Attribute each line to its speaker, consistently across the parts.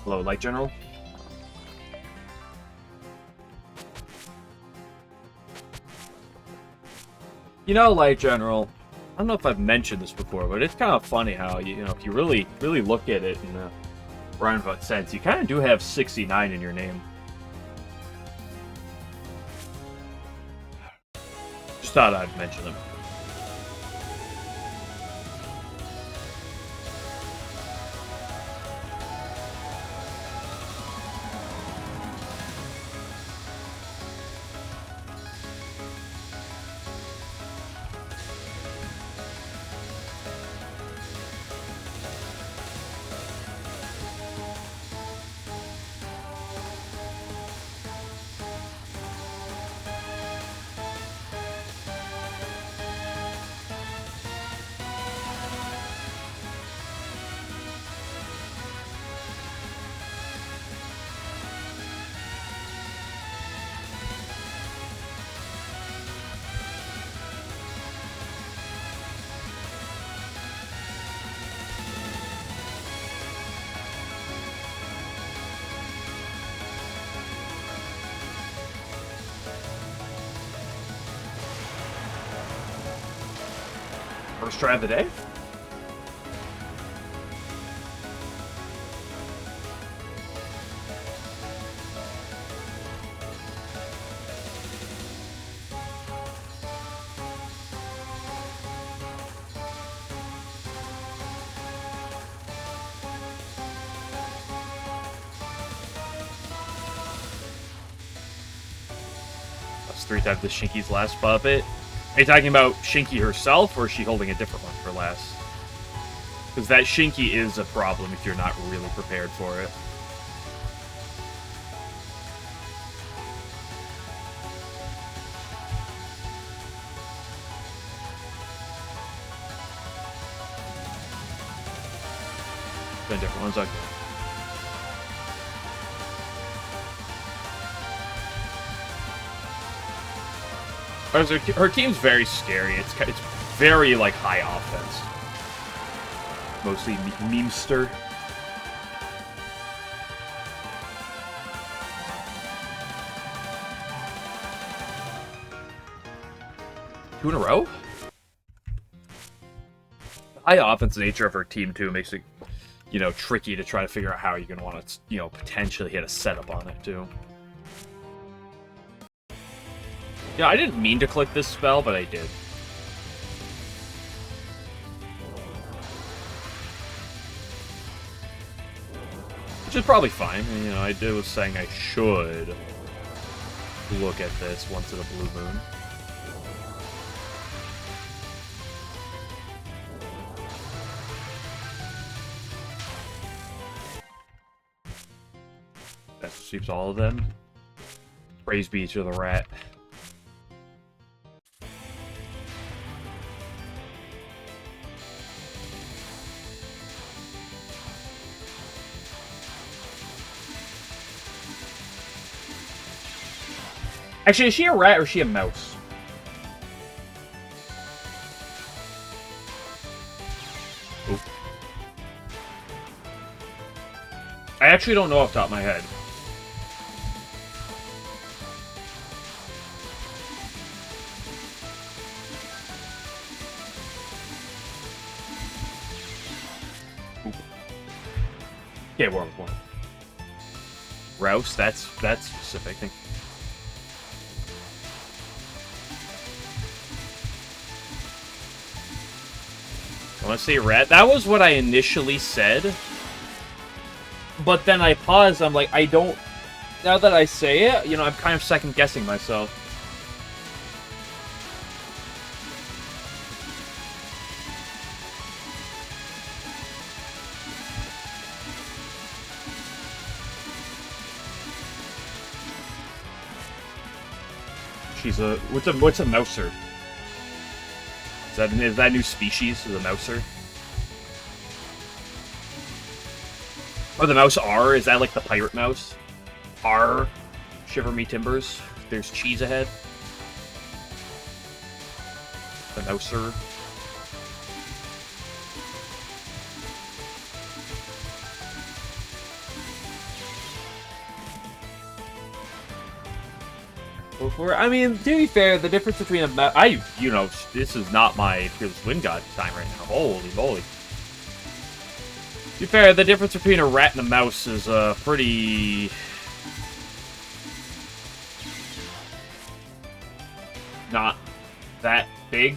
Speaker 1: Hello, Light General. You know, Light General, I don't know if I've mentioned this before, but it's kind of funny how, you know, if you really look at it in a roundabout sense, you kind of do have 69 in your name. Just thought I'd mention them. First try of the day? That's 3 times the Shinky's last puppet. Are you talking about Shinky herself, or is she holding a different one for last? Because that Shinky is a problem if you're not really prepared for it. Been different ones, okay. Her team's very scary. It's very like high offense, mostly memester. 2 in a row. The high offense nature of her team too makes it, you know, tricky to try to figure out how you're gonna want to, you know, potentially hit a setup on it too. Yeah, I didn't mean to click this spell, but I did. Which is probably fine. You know, I was saying I should look at this once in a blue moon. That sweeps all of them. Praise be to the rat. Actually, is she a rat or is she a mouse? Oop. I actually don't know off the top of my head. Oop. Okay, we're on one. Rouse, that's specific. I think. I want to say rat. That was what I initially said. But then I paused. I'm like, I don't... Now that I say it, you know, I'm kind of second-guessing myself. She's a... What's a mouser? Is that a new species, the mouser? Or the mouse R? Is that like the pirate mouse? R, shiver me timbers. There's cheese ahead. The mouser. before. I mean, to be fair, the difference between you know, this is not my Fearless Wind God time right now. Holy moly. To be fair, the difference between a rat and a mouse is, pretty... not that big.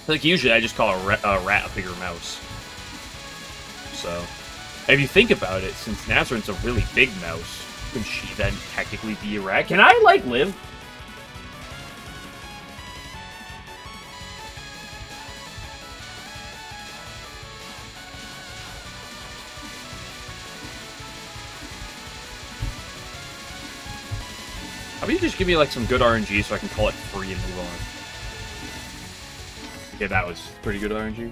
Speaker 1: Like, usually I just call a rat a bigger mouse. So, if you think about it, since Nazarine's a really big mouse, could she then technically be a rat? Can I, like, live? How about you just give me, like, some good RNG so I can call it free and move on? Okay, that was pretty good RNG.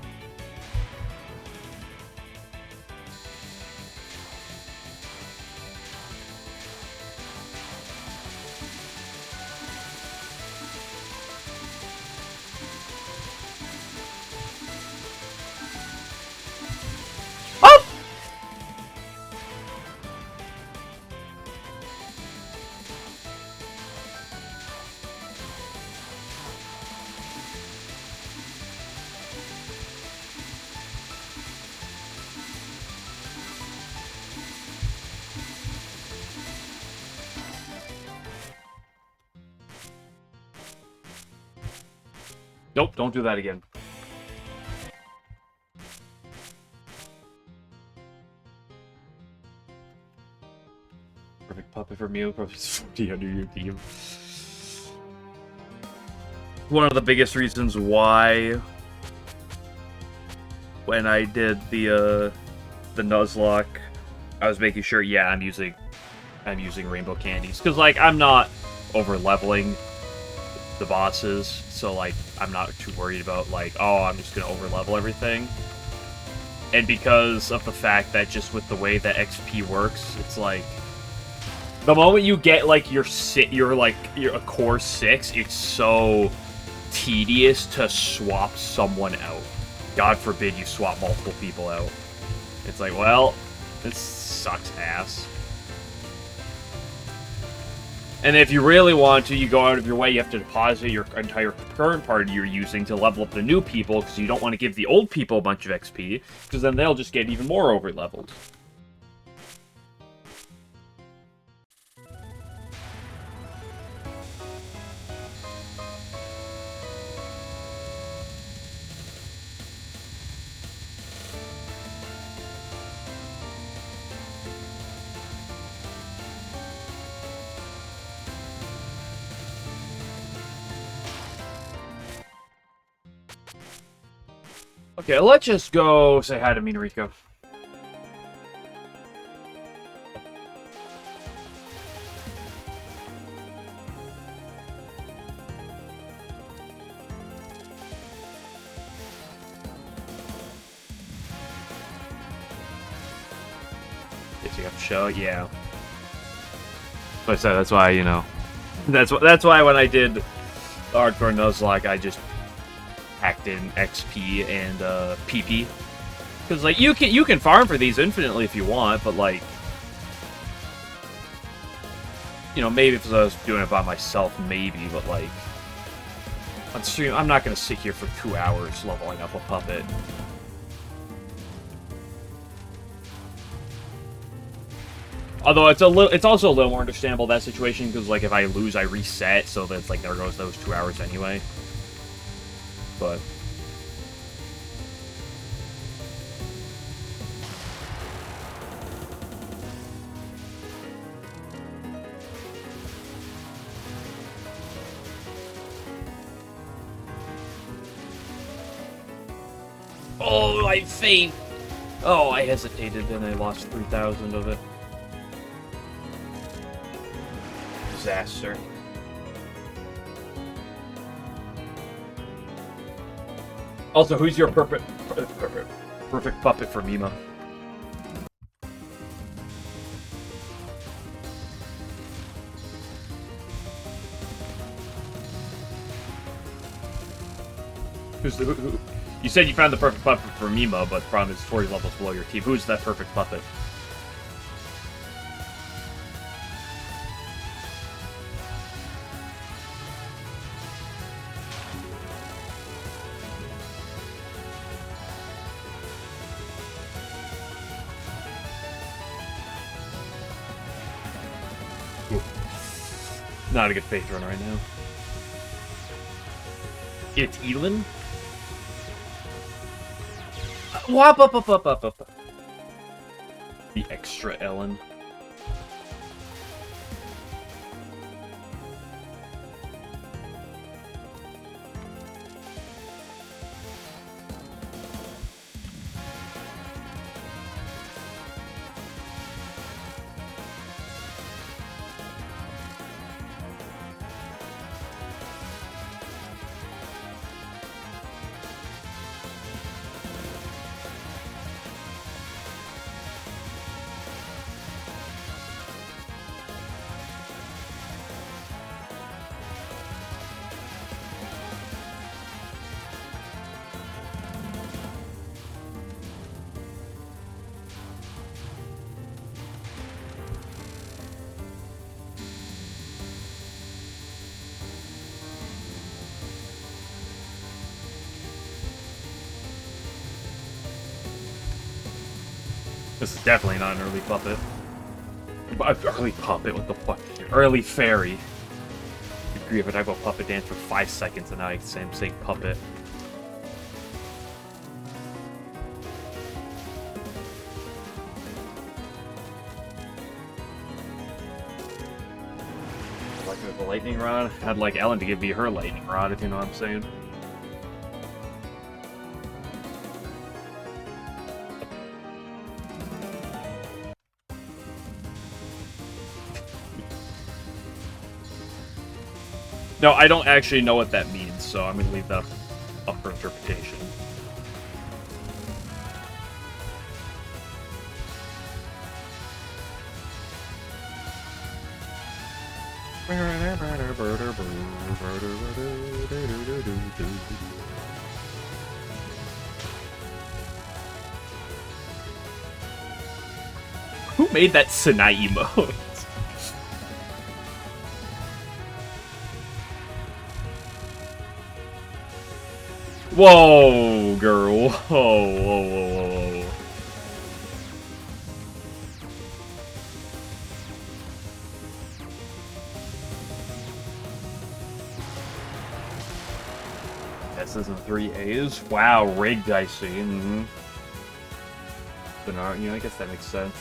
Speaker 1: Nope, don't do that again. Perfect puppet for Mew, perfect 40 under your team. One of the biggest reasons why when I did the Nuzlocke, I was making sure, yeah, I'm using rainbow candies. Because, like, I'm not over-leveling the bosses, so, like, I'm not too worried about, like, oh, I'm just gonna over-level everything. And because of the fact that just with the way that XP works, it's like, the moment you get, like, your a core 6, it's so tedious to swap someone out. God forbid you swap multiple people out. It's like, well, this sucks ass. And if you really want to, you go out of your way, you have to deposit your entire current party you're using to level up the new people, because you don't want to give the old people a bunch of XP, because then they'll just get even more over-leveled. Okay, let's just go say hi to Minariko. Guess you have to show, yeah. Like I said, that's why, you know, that's why when I did the Hardcore Nuzlocke, I just packed in XP and PP, because like you can farm for these infinitely if you want, but like, you know, maybe if I was doing it by myself, maybe, but like on stream, I'm not gonna sit here for 2 hours leveling up a puppet. Although it's also a little more understandable, that situation, because like if I lose, I reset, so that's like there goes those 2 hours anyway. But oh, I faint. Oh, I hesitated and I lost 3,000 of it. Disaster. Also, who's your perfect puppet for Mima? Who? You said you found the perfect puppet for Mima, but the problem is 40 levels below your team. Who's that perfect puppet? Not a good faith run right now. It's Elin? Wop up. The extra Ellen. This is definitely not an early puppet. Early puppet, what the fuck? Early fairy. Good grief, I talk about puppet dance for 5 seconds and now I'm saying puppet. Like the lightning rod? I'd like Ellen to give me her lightning rod, if you know what I'm saying. No, I don't actually know what that means, so I'm going to leave that up for interpretation. Who made that Sinai emote? Whoa, girl. Whoa. S's and 3 A's? Wow, rigged, I see. Mm-hmm. But, you know, I guess that makes sense.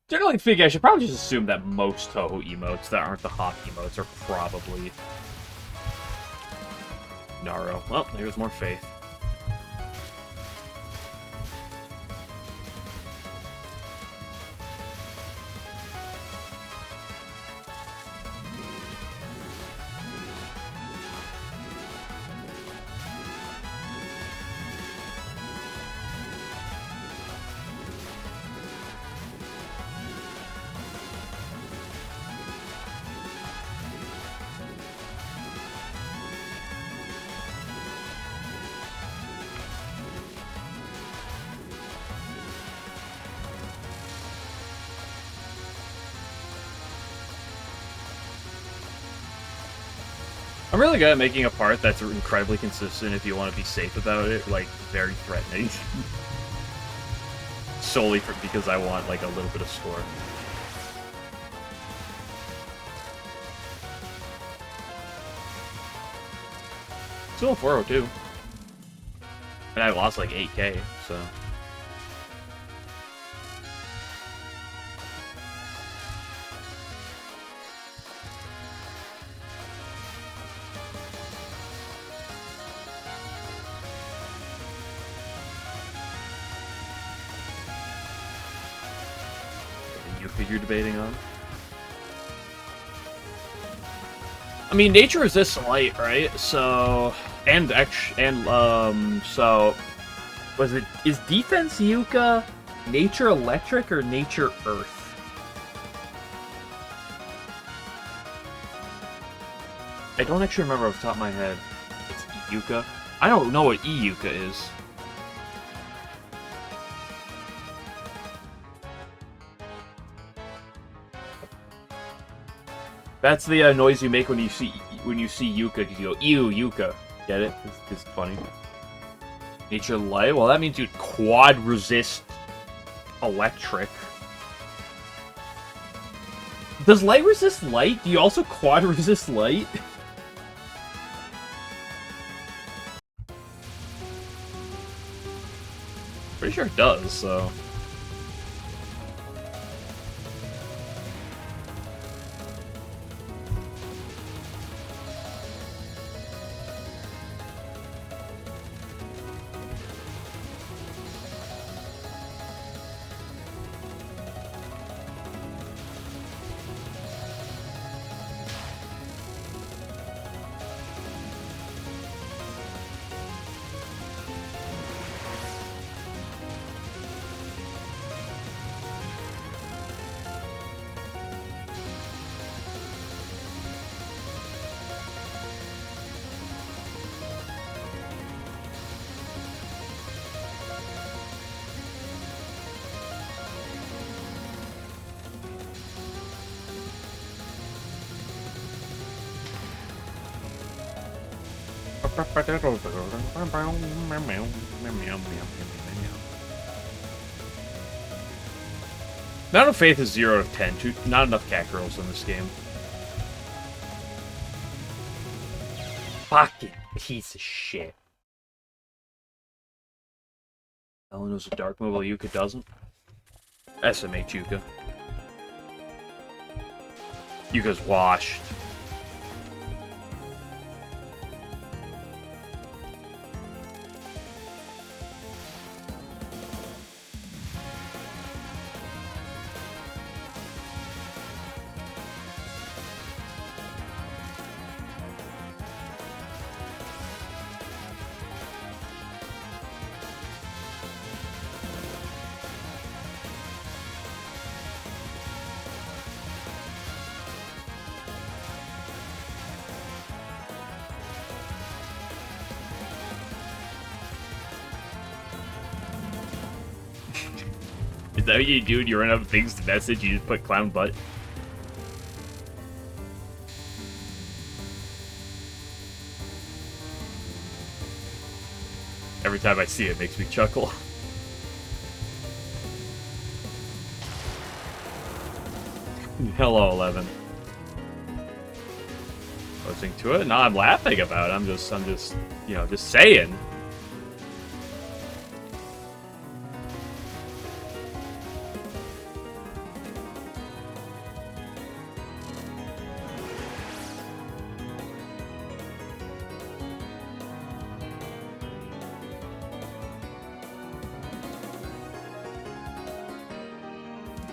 Speaker 1: Generally speaking, I should probably just assume that most Touhou emotes that aren't the hawk emotes are probably Naro. Well, there's more faith. I'm really good at making a part that's incredibly consistent if you want to be safe about it, like, very threatening. Solely because I want, like, a little bit of score. Still 402. And I lost, like, 8K, so... You're debating on? I mean, nature resists light, right? So, so, is defense Yuka nature electric or nature earth? I don't actually remember off the top of my head. It's Yuka. I don't know what E-Yuka is. That's the noise you make when you see Yuka. You go, ew, Yuka. Get it? It's funny. Nature light? Well, that means you'd quad resist electric. Does light resist light? Do you also quad resist light? Pretty sure it does, so... Amount of faith is 0 out of 10. Not enough cat girls in this game. Fucking piece of shit. Ellen knows a dark move while Yuka doesn't. SMH Yuka. Yuka's washed. Is that what you do when you run out of things to message? You just put clown butt? Every time I see it, it makes me chuckle. Hello, 11. Listening to it? No, I'm laughing about it. I'm just, you know, just saying.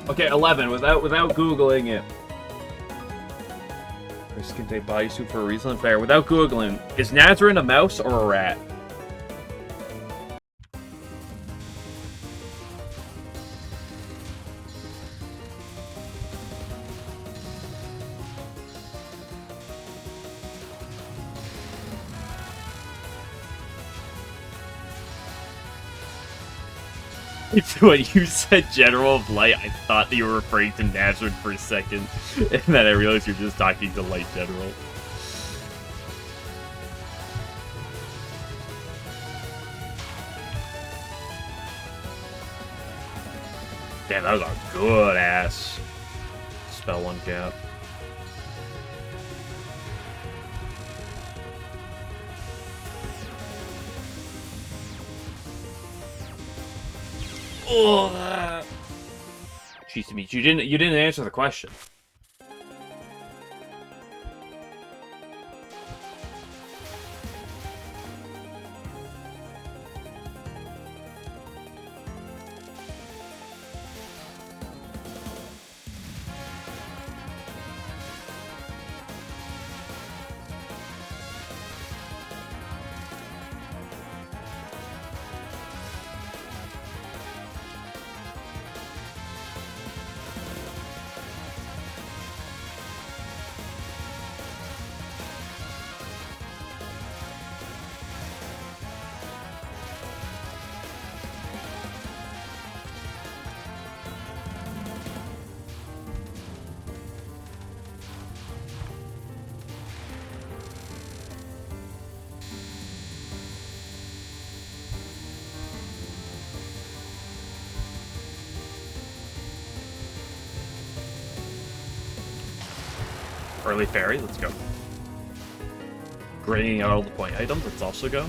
Speaker 1: Okay, 11, without Googling it. Risking a bodysuit for a reason unfair. Without Googling, is Nazarene a mouse or a rat? When you said General of Light, I thought that you were referring to Nazarene for a second, and then I realized you're just talking to Light General. Damn, that was a good ass spell one cap. Oh, jeez, you didn't answer the question. Early fairy, let's go. Grading out all the point items, let's also go.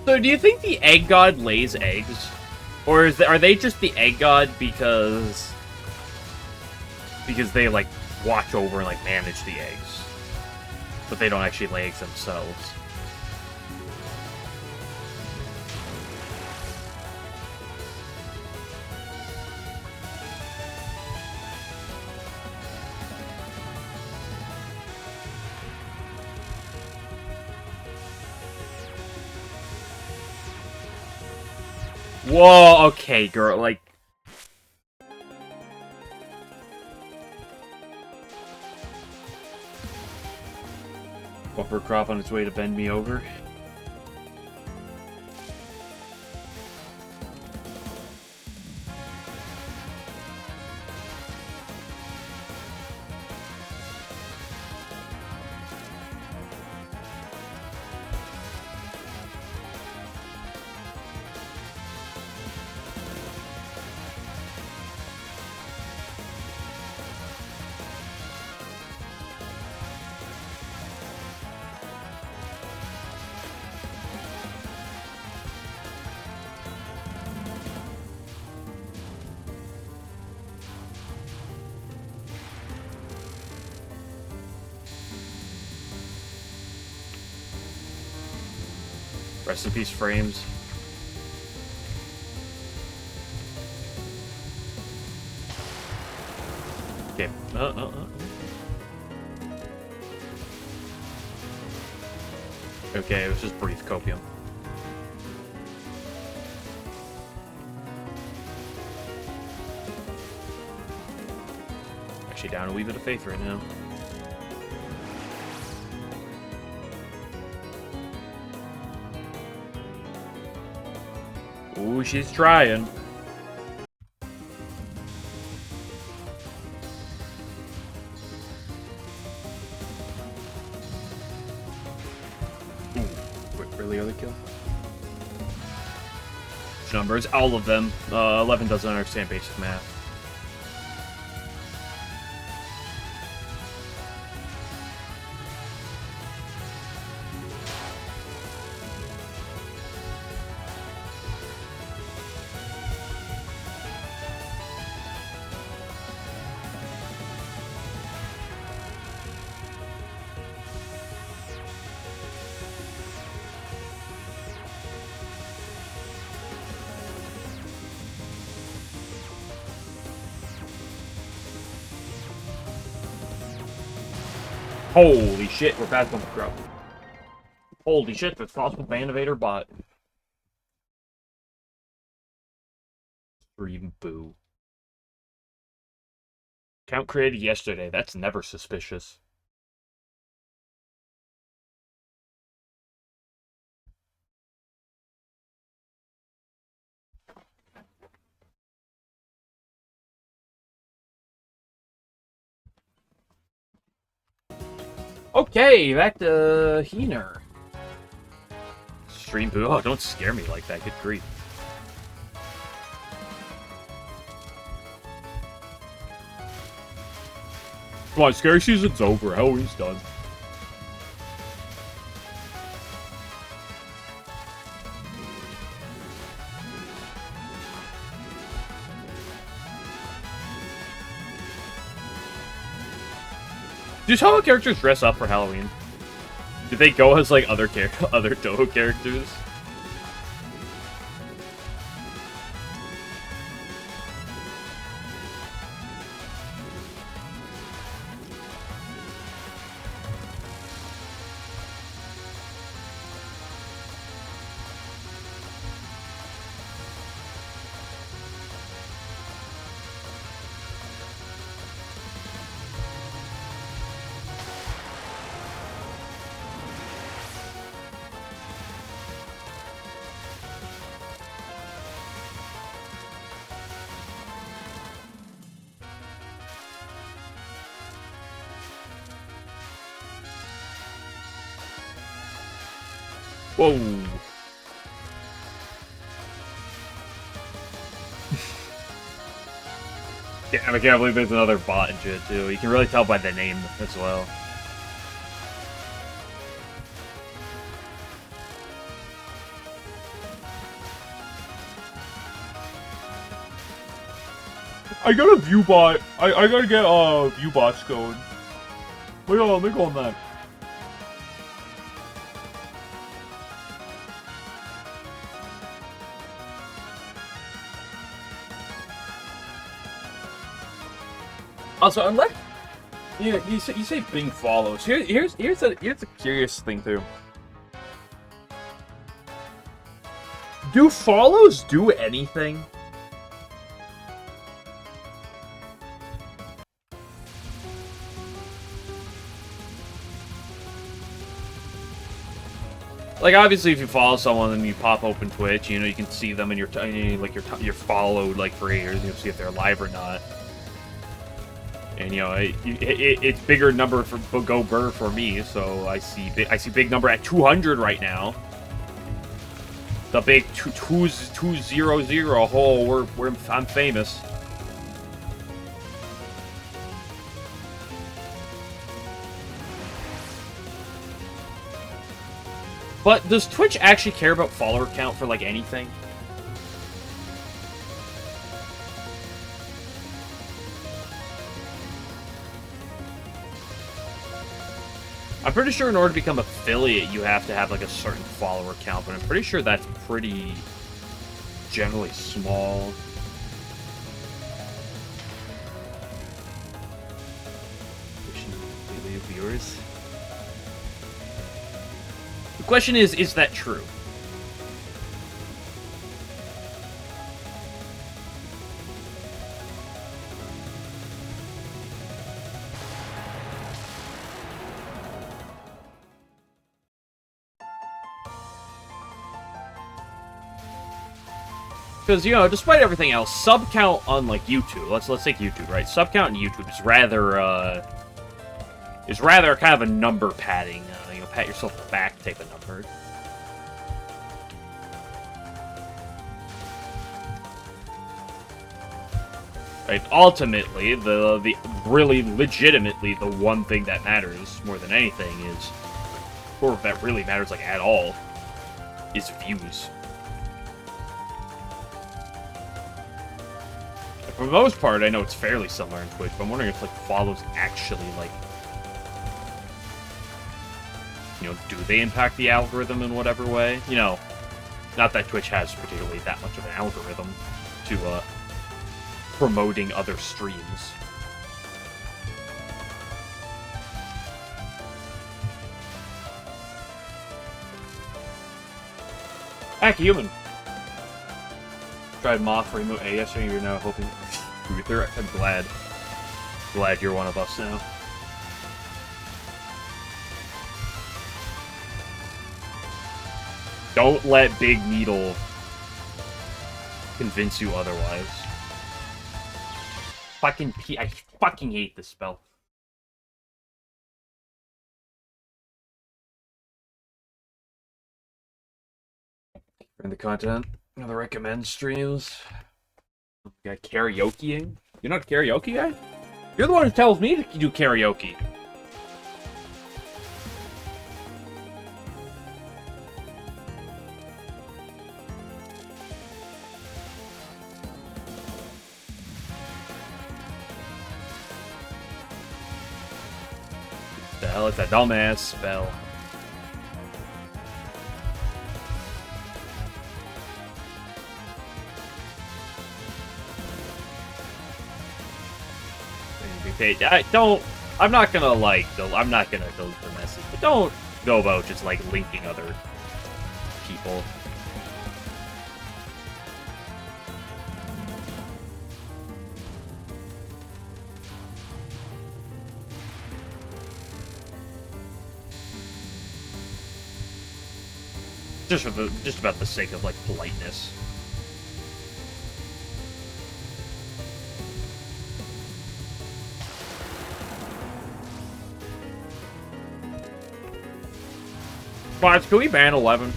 Speaker 1: So do you think the egg god lays eggs? Or are they just the egg god because they, like, watch over and, like, manage the eggs? But they don't actually lay eggs themselves. Whoa, okay, girl, like... Bumper crop on its way to bend me over. Rest in peace, frames. Okay. Okay, it was just brief copium. Actually down a wee bit of faith right now. Ooh, she's trying. Ooh, really other kill? Which numbers? All of them. 11 doesn't understand basic math. Holy shit, we're past Bumper Crop. Holy shit, there's possible Bandivator bot. Stream boo. Count created yesterday, that's never suspicious. Okay, back to Heener. Stream boo. Oh, don't scare me like that. Good grief. Come on, scary season's over. Halloween's done. Do Touhou characters dress up for Halloween? Did they go as, like, other Touhou characters? Whoa. Damn, I can't believe there's another bot in shit, too. You can really tell by the name as well. I got a view bot. I gotta get view bots going. Wait on, let me go on that. Also, unless you say Bing follows. Here's a curious thing too. Do follows do anything? Like, obviously, if you follow someone and you pop open Twitch, you know, you can see them and you're followed, like, for years, and you'll see if they're live or not. And, you know, it's bigger number for Go Burr for me, so I see big number at 200 right now. The big 200. Oh, I'm famous. But does Twitch actually care about follower count for, like, anything? I'm pretty sure in order to become affiliate, you have to have, like, a certain follower count, but I'm pretty sure that's pretty generally small. Viewers. The question is that true? Because, you know, despite everything else, sub count on, like, YouTube, let's take YouTube, right? Sub count on YouTube is rather kind of a number padding, you know, pat yourself on the back type of number. Right, ultimately, the really legitimately the one thing that matters more than anything is, or that really matters, like, at all, is views. For the most part, I know it's fairly similar in Twitch, but I'm wondering if, like, follows actually, like, you know, do they impact the algorithm in whatever way? You know, not that Twitch has particularly that much of an algorithm to, promoting other streams. Heck, human! Tried Moth Remote A yesterday, you're now hoping Ruther. I'm glad you're one of us now. Don't let Big Needle convince you otherwise. I fucking hate this spell. And the content. Another recommend streams. Got karaokeing. You're not a karaoke guy? You're the one who tells me to do karaoke. What the hell is that dumbass spell? I'm not gonna delete the message, but don't go about just, like, linking other people. Just about the sake of, like, politeness. Bots, can we ban 11?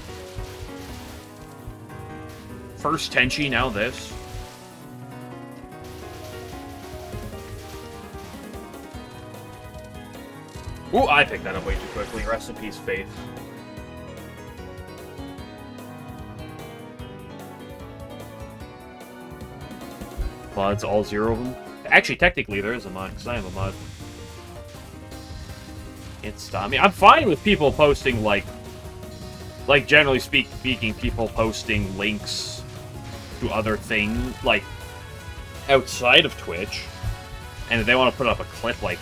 Speaker 1: First Tenchi, now this. Ooh, I picked that up way too quickly. Rest in peace, Faith. Mods, all 0 of them. Actually, technically, there is a mod, because I am a mod. Can't stop me. I'm fine with people posting, like generally speaking, people posting links to other things, like, outside of Twitch. And if they want to put up a clip like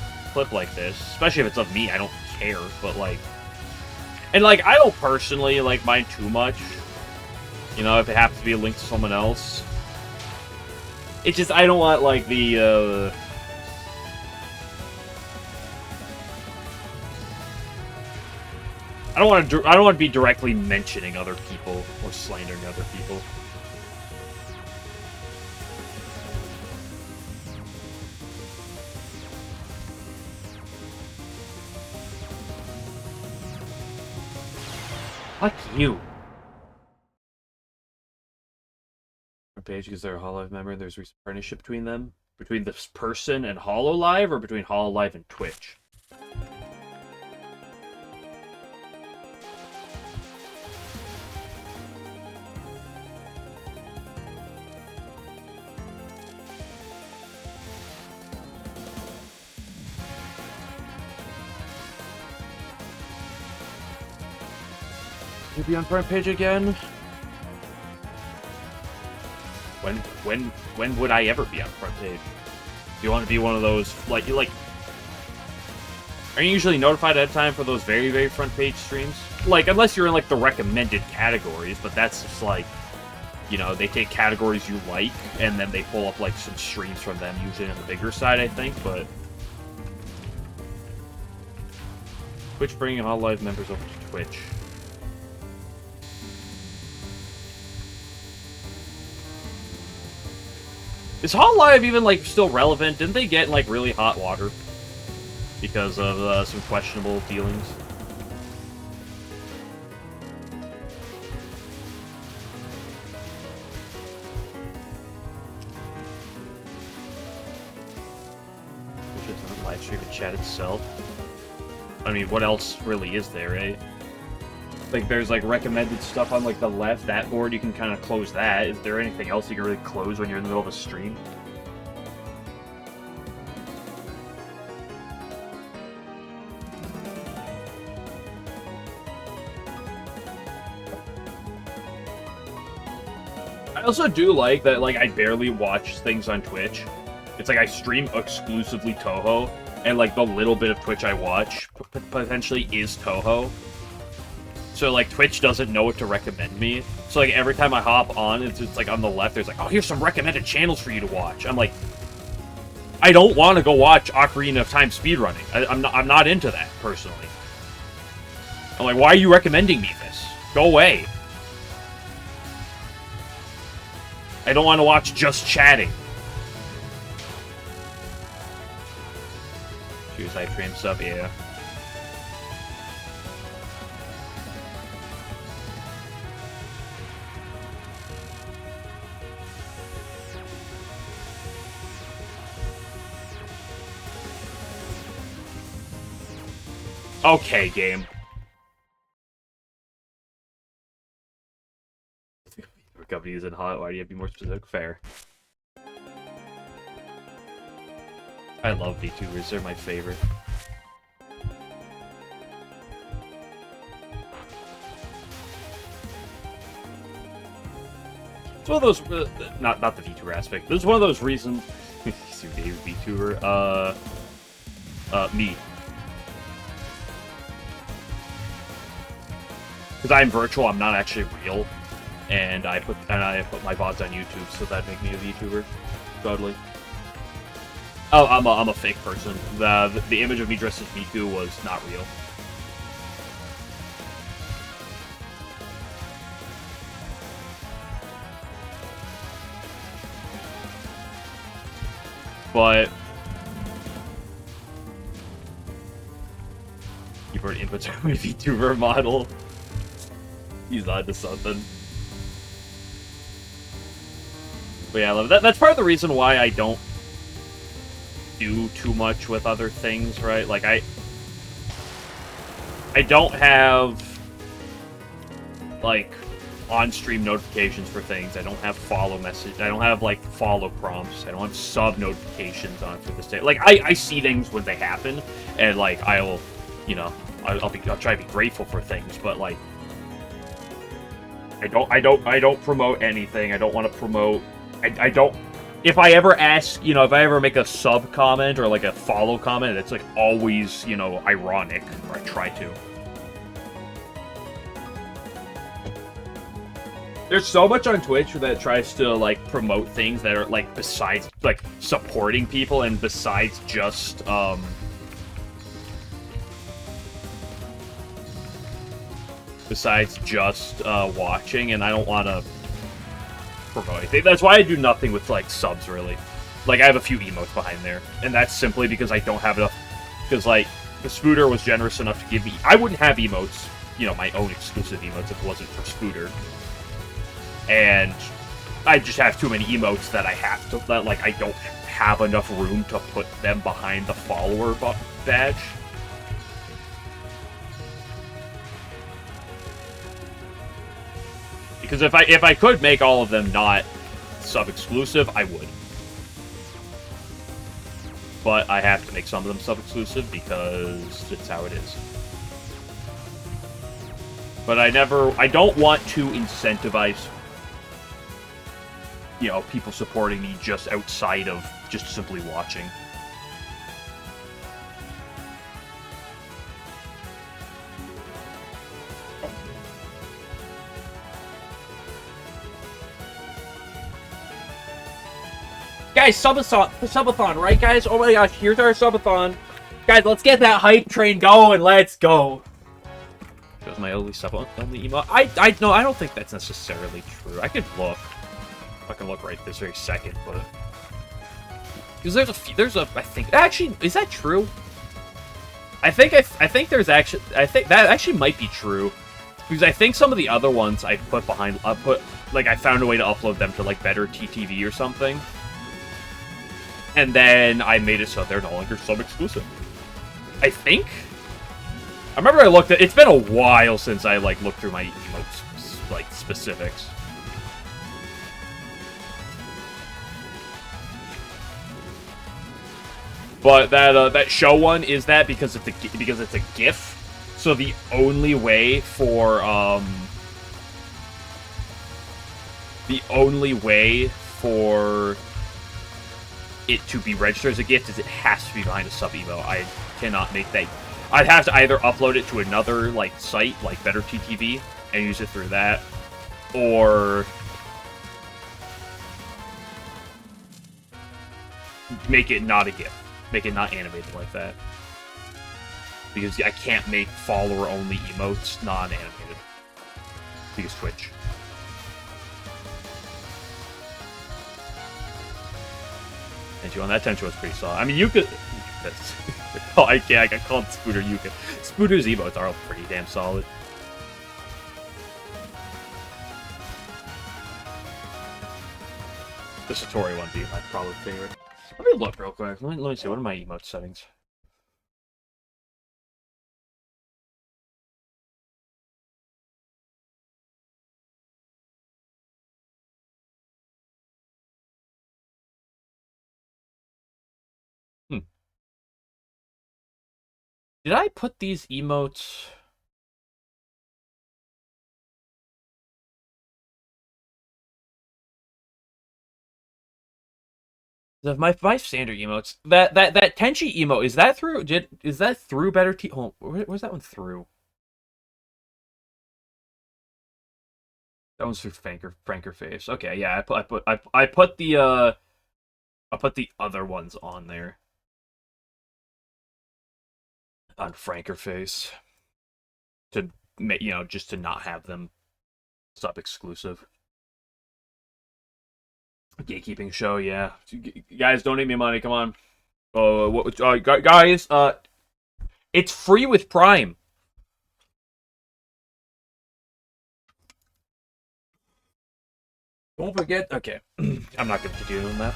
Speaker 1: this, especially if it's of me, I don't care, but, like... And, like, I don't personally, like, mind too much. You know, if it happens to be a link to someone else. It's just, I don't want, like, the, I don't want to be directly mentioning other people or slandering other people. Fuck you. Page because they're a Hololive member, there's a partnership between them? Between this person and Hololive, or between Hololive and Twitch? You'll be on front page again? When would I ever be on front page? Do you want to be one of those, like, are you usually notified ahead of time for those very, very front page streams? Like, unless you're in, like, the recommended categories, but that's just, like, you know, they take categories you like, and then they pull up, like, some streams from them, usually on the bigger side, I think, but... Twitch bringing all live members over to Twitch. Is Hololive even, like, still relevant? Didn't they get, like, really hot water? Because of, some questionable dealings? Which is on live stream and chat itself. I mean, what else really is there, eh? Like, there's, like, recommended stuff on, like, the left. That board, you can kind of close that. Is there anything else you can really close when you're in the middle of a stream? I also do like that, like, I barely watch things on Twitch. It's like I stream exclusively Touhou, and, like, the little bit of Twitch I watch potentially is Touhou. So, like, Twitch doesn't know what to recommend me. So, like, every time I hop on, it's just, like, on the left, there's like, oh, here's some recommended channels for you to watch. I'm like, I don't want to go watch Ocarina of Time speedrunning. I'm not into that, personally. I'm like, why are you recommending me this? Go away. I don't want to watch just chatting. Choose I frame sub, yeah. Okay, game. Companies in hot. Why do you have to be more specific? Fair. I love VTubers. They're my favorite. It's one of those. Not the VTuber aspect. This is one of those reasons. VTuber. Me. Because I'm virtual. I'm not actually real. And I put my VODs on YouTube, so that'd make me a VTuber, totally. Oh, I'm a fake person. The image of me dressed as Miku was not real. But you put inputs from a VTuber model. He's on to something. But yeah, that's part of the reason why I don't do too much with other things, right? Like, I don't have, like, on-stream notifications for things. I don't have follow message. I don't have, like, follow prompts. I don't have sub notifications on for this day. Like, I see things when they happen, and, like, I'll, you know, I'll try to be grateful for things, but, like, I don't promote anything. I don't want to promote. I don't. If I ever ask, you know, if I ever make a sub comment or like a follow comment, it's like always, you know, ironic, or I try to. There's so much on Twitch that tries to like promote things that are like besides like supporting people and besides just watching, and I don't want to promote anything. That's why I do nothing with like subs really. Like I have a few emotes behind there, and that's simply because I don't have enough. Because like the Spooter was generous enough to give me, I wouldn't have emotes, you know, my own exclusive emotes if it wasn't for Spooter. And I just have too many emotes that I have to, that like I don't have enough room to put them behind the follower badge. Because if I could make all of them not sub-exclusive, I would. But I have to make some of them sub-exclusive because it's how it is. But I don't want to incentivize, you know, people supporting me just outside of just simply watching. Guys, subathon, right, guys? Oh my gosh, here's our subathon. Guys, let's get that hype train going. Let's go. That was my only sub-only emo. I don't think that's necessarily true. I could look. I can look right this very second, but because there's a I think actually is that true? I think there's actually I think that actually might be true because I think some of the other ones I put behind I found a way to upload them to like better TTV or something. And then I made it so they're no longer sub-exclusive. I think. I remember I looked at. It's been a while since I like looked through my emotes, like specifics. But that show one is that because it's a GIF. So the only way for it to be registered as a gift is it has to be behind a sub emo. I cannot make that. I'd have to either upload it to another like site, like Better TTV, and use it through that, or make it not a gift, make it not animated like that, because I can't make follower-only emotes non-animated because Twitch. And on that tension was pretty solid. I mean, you could. Oh, I got called Spooter. You could. Spooter's emotes are all pretty damn solid. The Satori one being my probably favorite. Let me look real quick. Let me see. What are my emote settings? Did I put these emotes? My standard emotes. That Tenchi emote, is that through Better T? Oh, where's that one through? That one's through Franker Face. Okay, yeah, I put the other ones on there. On Franker Face. To make, you know, just to not have them sub-exclusive. Gatekeeping show, yeah. Guys, donate me money, come on. Guys, it's free with Prime. Don't forget. Okay, I'm not going to continue on that.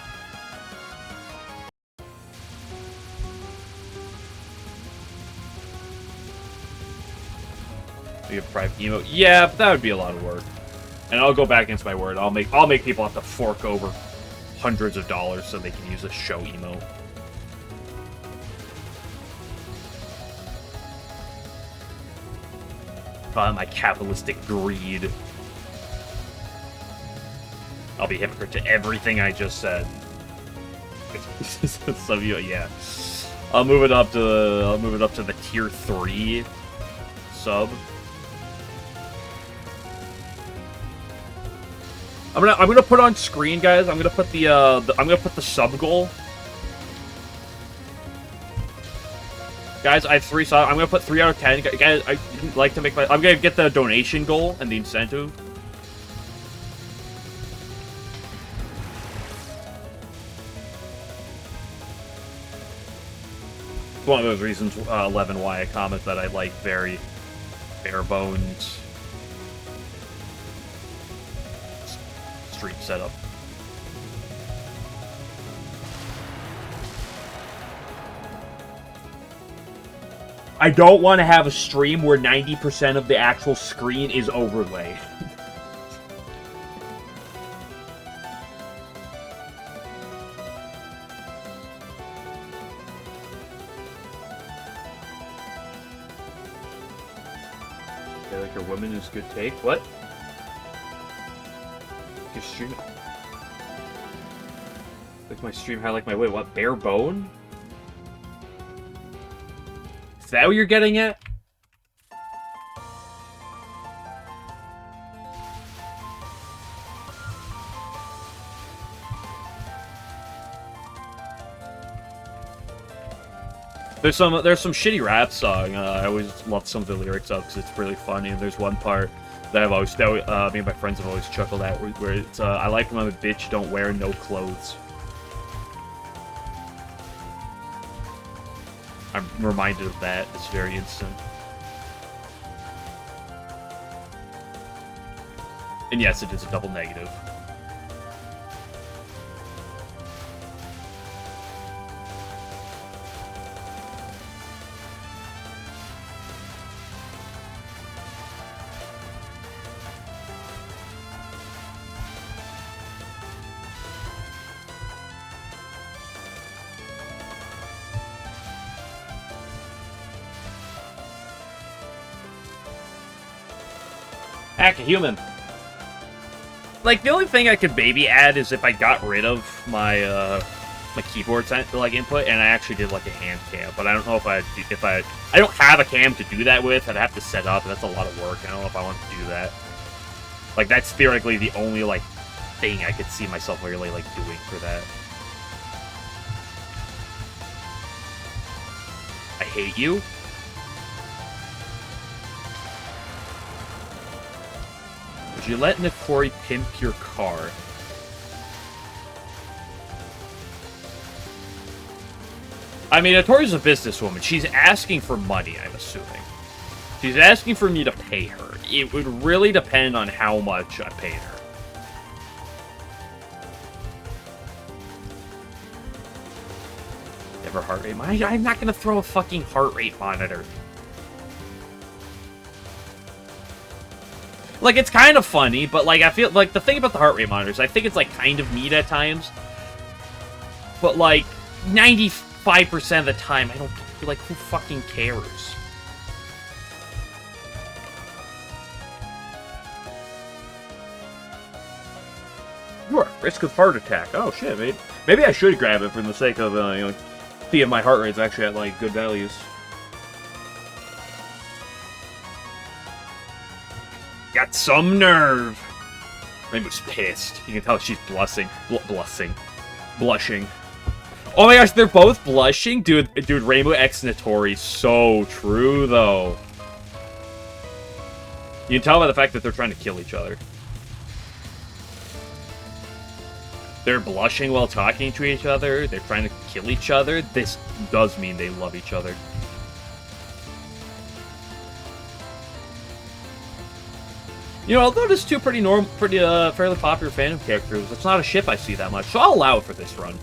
Speaker 1: We have private emote. Yeah, but that would be a lot of work. And I'll go back against my word. I'll make people have to fork over hundreds of dollars so they can use a show emote. My capitalistic greed. I'll be a hypocrite to everything I just said. Some of you, yeah. I'll move it up to the tier 3 sub. I'm gonna put on screen, guys. I'm gonna put the sub goal. Guys, I have 3 subs. I'm gonna put 3 out of 10. Guys, I'd like to make my. I'm gonna get the donation goal and the incentive. One of those reasons, 11, why I comment that I like very bare bones stream setup. I don't want to have a stream where 90% of the actual screen is overlay. Okay, like your woman is good take. What? Your stream. Like my stream highlight my way. What? Bare bone? Is that what you're getting at? There's some shitty rap song. I always love some of the lyrics of because it's really funny. And there's one part that me and my friends have always chuckled at where it's I like when I'm a bitch, don't wear no clothes. I'm reminded of that this very instant. And yes, it is a double negative. Hack a human. Like, the only thing I could maybe add is if I got rid of my my keyboard like input and I actually did like a hand cam, but I don't know if I don't have a cam to do that with. I'd have to set up, and that's a lot of work. I don't know if I want to do that. Like, that's theoretically the only like thing I could see myself really like doing for that. I hate you. Would you let Nefori pimp your car? I mean, Notori's a businesswoman. She's asking for money, I'm assuming. She's asking for me to pay her. It would really depend on how much I paid her. Never heart rate monitor? I'm not gonna throw a fucking heart rate monitor. Like, it's kind of funny, but, like, I feel like the thing about the heart rate monitors, I think it's, like, kind of neat at times. But, like, 95% of the time, I don't feel like, who fucking cares? You are at risk of heart attack. Oh, shit, mate. Maybe I should grab it for the sake of, you know, see if my heart rate's actually at, like, good values. Got some nerve. Rainbow's pissed. You can tell she's blushing. Blushing. Oh my gosh, they're both blushing? Dude, Rainbow X Notori. So true, though. You can tell by the fact that they're trying to kill each other. They're blushing while talking to each other. They're trying to kill each other. This does mean they love each other. You know, although there's two pretty fairly popular Phantom characters, it's not a ship I see that much, so I'll allow it for this run.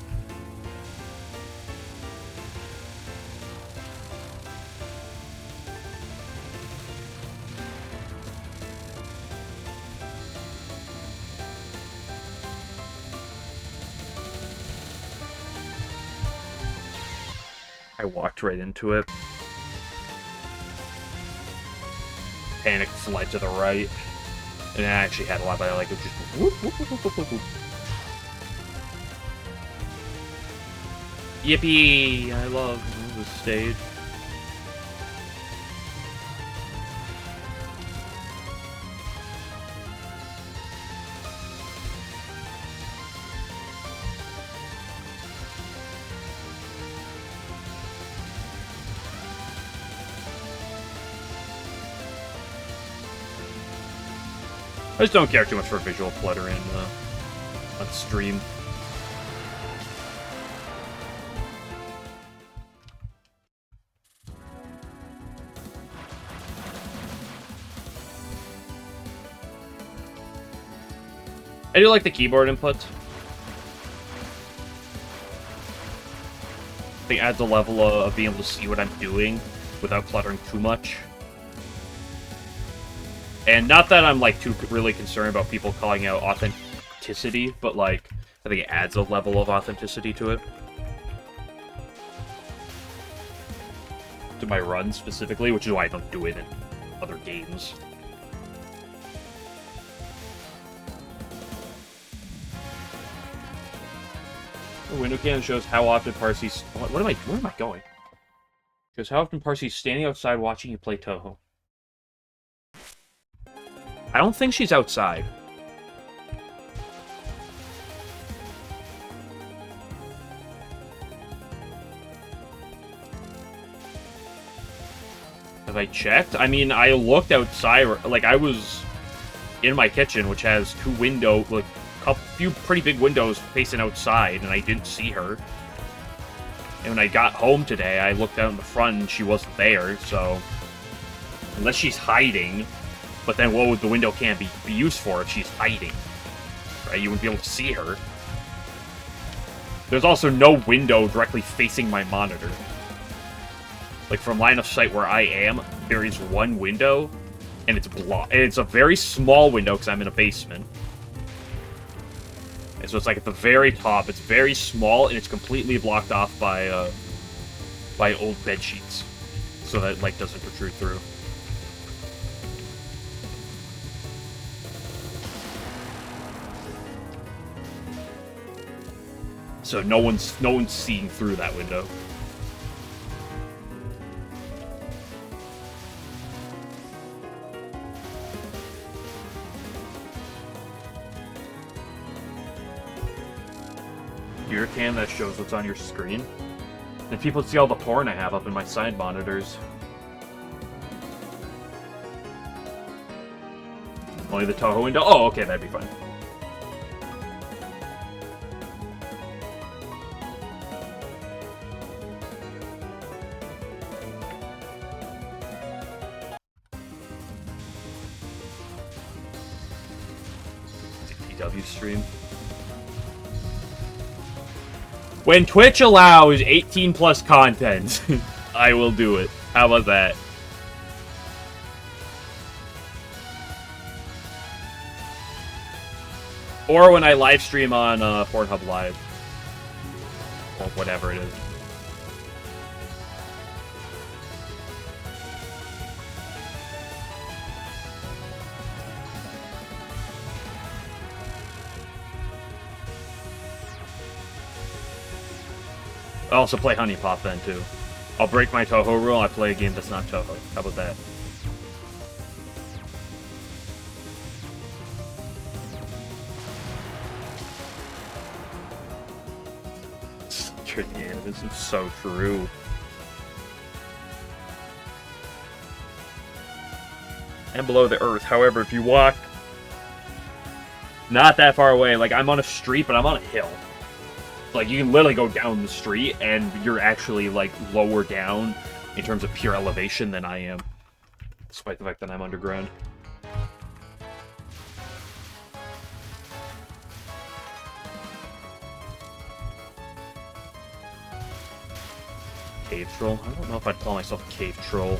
Speaker 1: I walked right into it. Panic fled to the right. And I actually had a lot, but I like it just whoop, whoop, whoop, whoop, whoop, whoop. Yippee! I love this stage. I just don't care too much for visual clutter on stream. I do like the keyboard input. I think it adds a level of being able to see what I'm doing without cluttering too much. And not that I'm, like, too really concerned about people calling out authenticity, but, like, I think it adds a level of authenticity to it. To my run, specifically, which is why I don't do it in other games. The window cam shows how often Parsy's... Where am I going? Shows how often Parsy's standing outside watching you play Touhou. I don't think she's outside. Have I checked? I mean, I looked outside, like, I was in my kitchen, which has two windows, like, a few pretty big windows facing outside, and I didn't see her. And when I got home today, I looked out in the front, and she wasn't there, so... Unless she's hiding... But then what would the window cam be used for if she's hiding? Right? You wouldn't be able to see her. There's also no window directly facing my monitor. Like, from line of sight where I am, there is one window, and it's blocked. It's a very small window, because I'm in a basement. And so it's like at the very top, it's very small, and it's completely blocked off by old bed sheets. So that light doesn't protrude through. So no one's seeing through that window. Your cam that shows what's on your screen. And people see all the porn I have up in my side monitors. Only the Touhou window? Oh, okay, that'd be fine. Stream. When Twitch allows 18 plus content, I will do it. How about that? Or when I live stream on Pornhub Live. Or whatever it is. I also play Honey Pop then, too. I'll break my Touhou rule, I play a game that's not Touhou. How about that? Yeah, this is so true. And below the earth. However, if you walk not that far away, like I'm on a street, but I'm on a hill. Like, you can literally go down the street, and you're actually, like, lower down in terms of pure elevation than I am. Despite the fact that I'm underground. Cave troll? I don't know if I'd call myself a cave troll.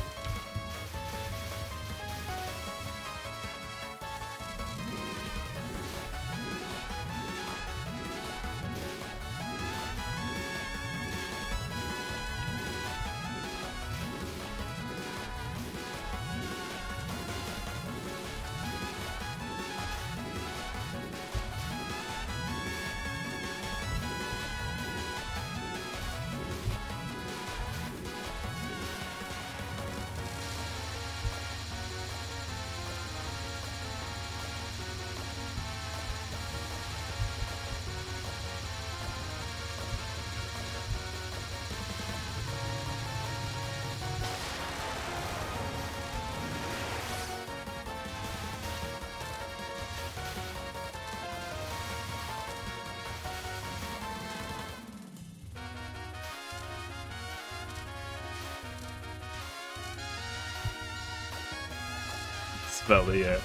Speaker 1: Spell the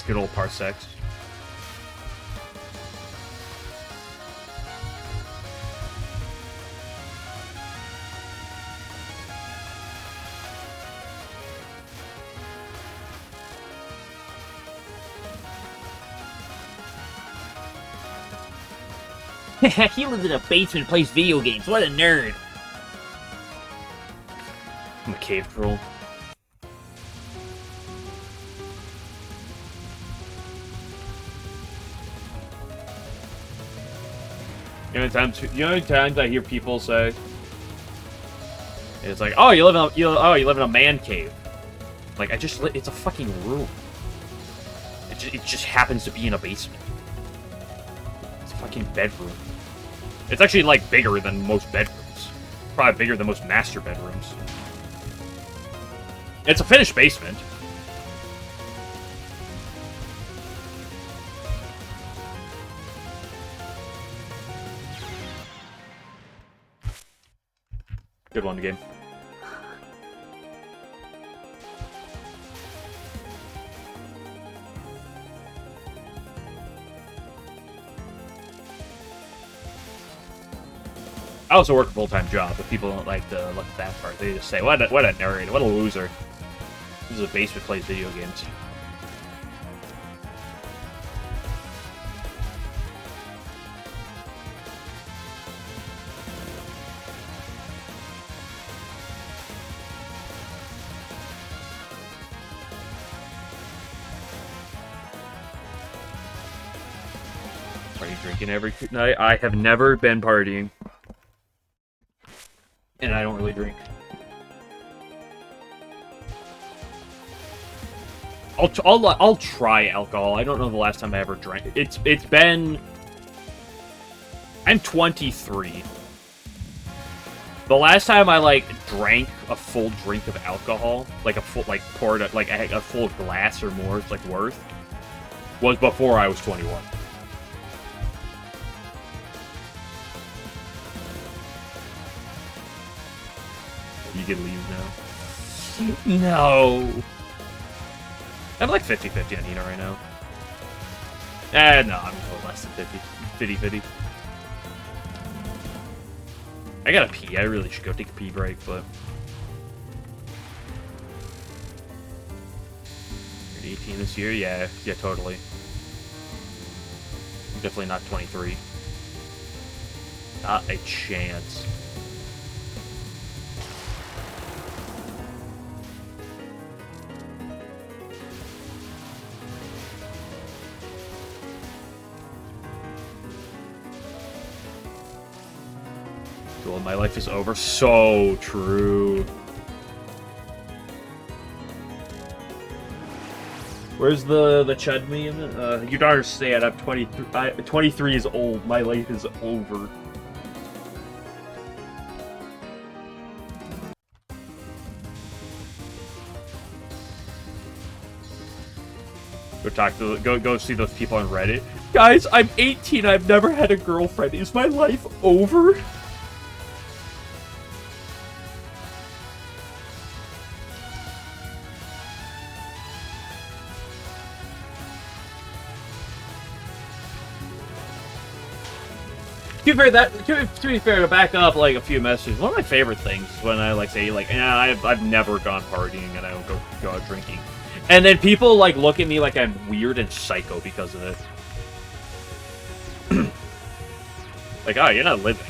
Speaker 1: good old parsecs.
Speaker 2: He lives in a basement and plays video games. What a nerd.
Speaker 1: I'm a cave troll. You know how many times I hear people say, it's like, oh, you live in a man cave. Like, it's a fucking room. It just happens to be in a basement. It's a fucking bedroom. It's actually, like, bigger than most bedrooms. Probably bigger than most master bedrooms. It's a finished basement. Good one, game. I also work a full-time job, but people don't like to look at that part. They just say, what a nerd, what a loser. This is a basement plays video games. Are you drinking every night? I have never been partying. And I don't really drink. I'll try alcohol. I don't know the last time I ever drank. It's been... I'm 23. The last time I, like, drank a full drink of alcohol, like, poured, a full glass or more, it's, like, worth, was before I was 21. You can leave now. No. I'm like 50-50 on Nina right now. No, I'm a little less than 50-50. I gotta pee. I really should go take a pee break, but... You're 18 this year? Yeah, totally. I'm definitely not 23. Not a chance. Well, my life is over. So true. Where's the Chud meme? You don't understand. I'm 23. 23 is old. My life is over. Go see those people on Reddit. Guys, I'm 18. I've never had a girlfriend. Is my life over? To be fair, to be fair, to back up like a few messages, one of my favorite things is when I like say like, yeah, I've never gone partying and I don't go out drinking, and then people like look at me like I'm weird and psycho because of it. Like, oh, you're not living.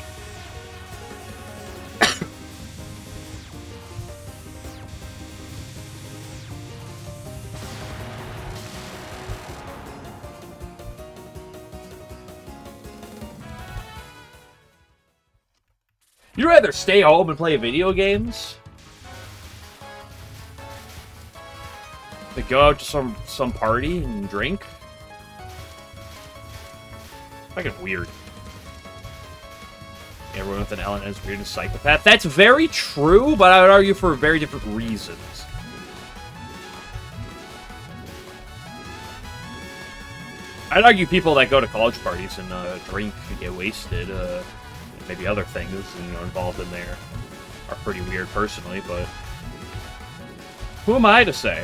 Speaker 1: You'd rather stay home and play video games than go out to some party and drink? Fucking weird. Everyone with an LNN is weird and psychopath. That's very true, but I would argue for very different reasons. I'd argue people that go to college parties and drink and get wasted, maybe other things involved in there are pretty weird personally, but who am I to say?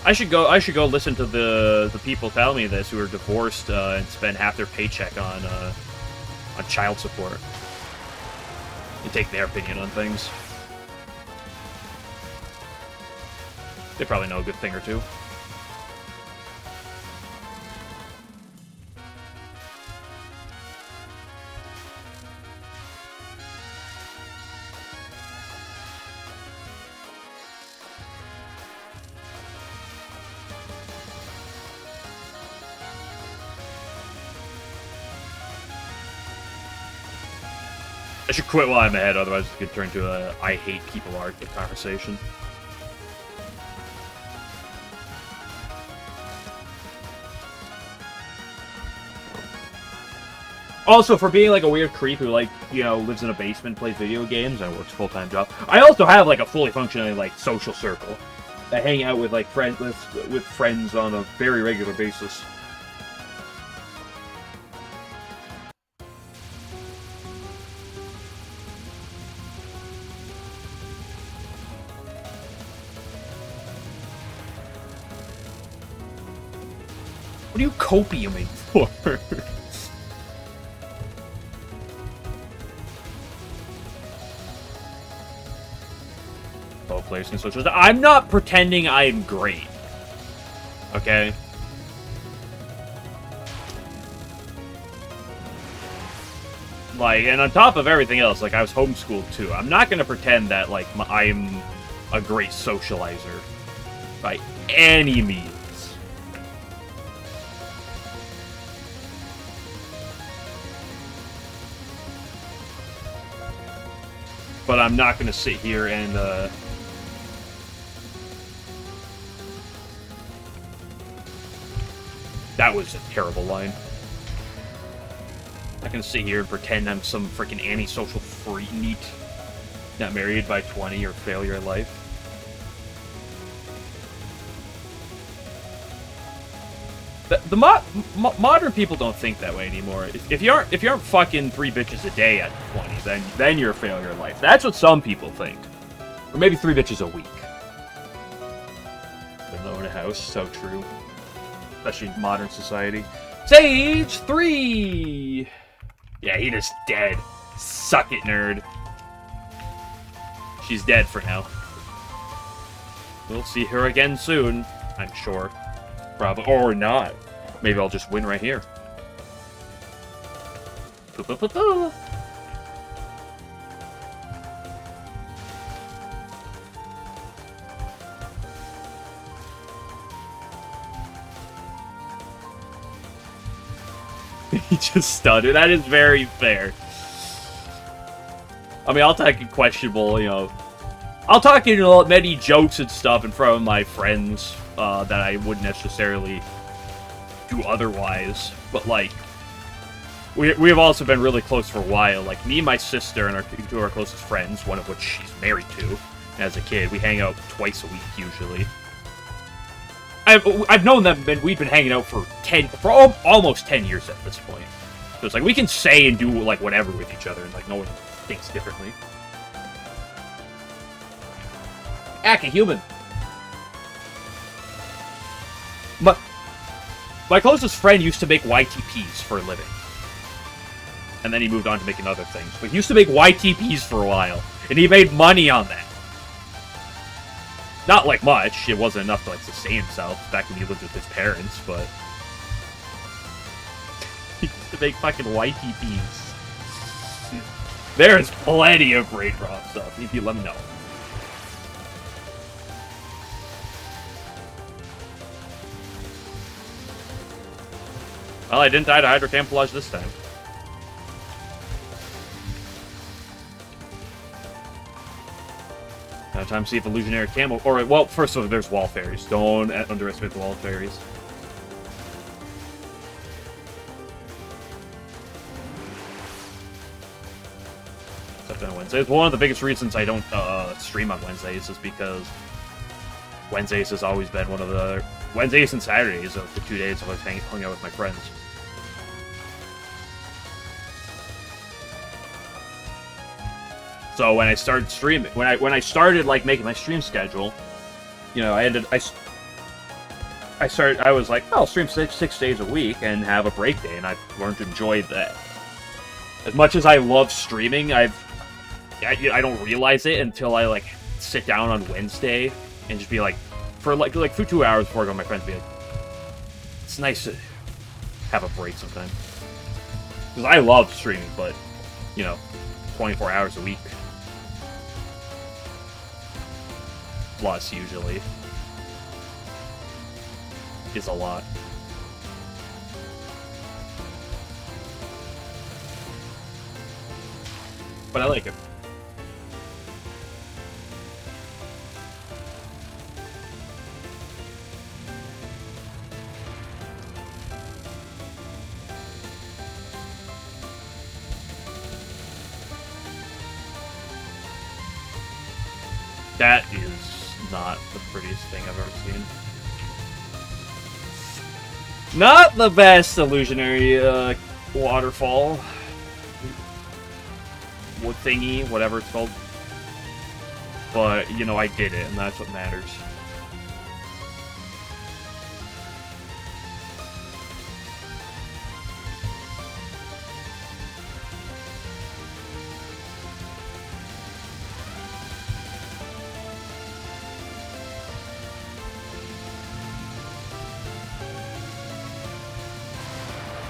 Speaker 1: I should go listen to the people tell me this who are divorced and spend half their paycheck on child support. And take their opinion on things. They probably know a good thing or two. I should quit while I'm ahead, otherwise it could turn to a I hate people argument conversation. Also, for being like a weird creep who like, lives in a basement, plays video games, and works full-time job, I also have like a fully functioning like social circle. I hang out with like with friends on a very regular basis. What are you copiuming for? Oh, players and socials. I'm not pretending I'm great. Okay? Like, and on top of everything else, like, I was homeschooled too. I'm not gonna pretend that, like, I'm a great socializer. By any means. But I'm not going to sit here and, That was a terrible line. I'm not going to sit here and pretend I'm some freaking antisocial freak neat. Not married by 20 or failure in life. The modern people don't think that way anymore. If you aren't fucking 3 bitches a day at 20, then you're a failure in life. That's what some people think. Or maybe 3 bitches a week. Alone in a house, so true. Especially in modern society. Stage 3! Yeah, he just dead. Suck it, nerd. She's dead for now. We'll see her again soon, I'm sure. Probably. Or not. Maybe I'll just win right here. He just stuttered. That is very fair. I mean, I'll take questionable, I'll talk many jokes and stuff in front of my friends that I wouldn't necessarily do otherwise. But, like, we have also been really close for a while. Like, me and my sister and two of our closest friends, one of which she's married to as a kid, we hang out twice a week, usually. I've known them, and we've been hanging out for almost 10 years at this point. So it's like, we can say and do, like, whatever with each other, and, like, no one thinks differently.
Speaker 2: Act a human.
Speaker 1: But my closest friend used to make YTPs for a living. And then he moved on to making other things. But he used to make YTPs for a while. And he made money on that. Not like much. It wasn't enough to like sustain himself back when he lived with his parents, but he used to make fucking YTPs. There's plenty of brain rot stuff, if you let me know. Well, I didn't die to hydrocamouflage this time. Now time to see if illusionary camo... Or, well, first of all, there's wall fairies. Don't underestimate the wall fairies. Except on Wednesdays. One of the biggest reasons I don't stream on Wednesdays is because Wednesdays has always been one of the... Wednesdays and Saturdays are the 2 days I've hung out with my friends. So when I started streaming, when I started like making my stream schedule, you know, I was like, oh, I'll stream six days a week and have a break day, and I've learned to enjoy that. As much as I love streaming, I don't realize it until I like sit down on Wednesday and just be like, for 2 hours before I go with my friends, be like, it's nice to have a break sometimes. Because I love streaming, but, you know, 24 hours a week. Plus, usually, is a lot. But I like it. That is not the prettiest thing I've ever seen. Not the best illusionary waterfall. Wood thingy, whatever it's called. But, you know, I did it, and that's what matters.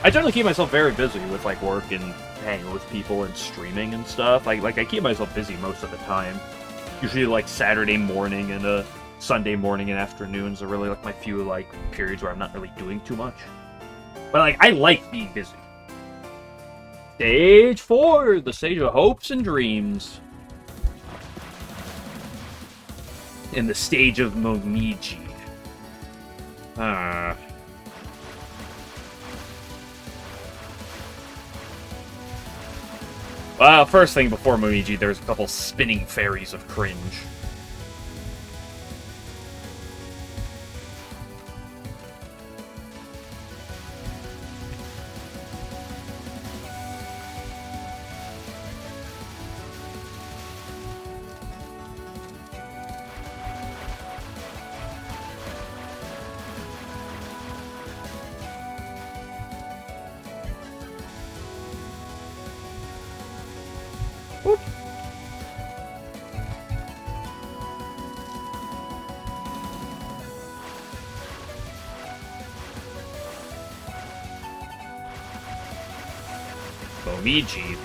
Speaker 1: I generally keep myself very busy with like work and hanging with people and streaming and stuff. I keep myself busy most of the time. Usually like Saturday morning and Sunday morning and afternoons are really like my few like periods where I'm not really doing too much. But like I like being busy. Stage 4, the stage of hopes and dreams. In the stage of Momiji. Well, first thing before Momiji, there's a couple spinning fairies of cringe. Whoop. Momiji.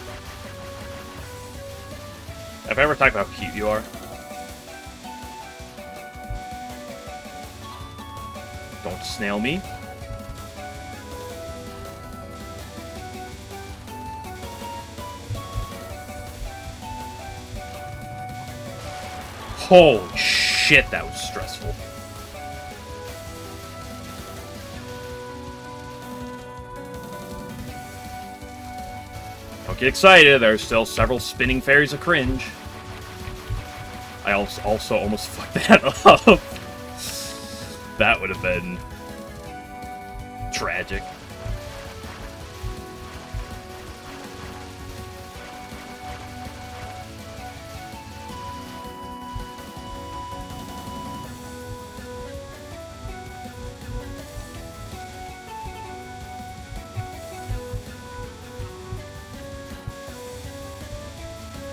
Speaker 1: Have I ever talked about how cute you are? Don't snail me. Holy shit, that was stressful. Don't get excited, there's still several spinning fairies of cringe. I also almost fucked that up. That would have been tragic.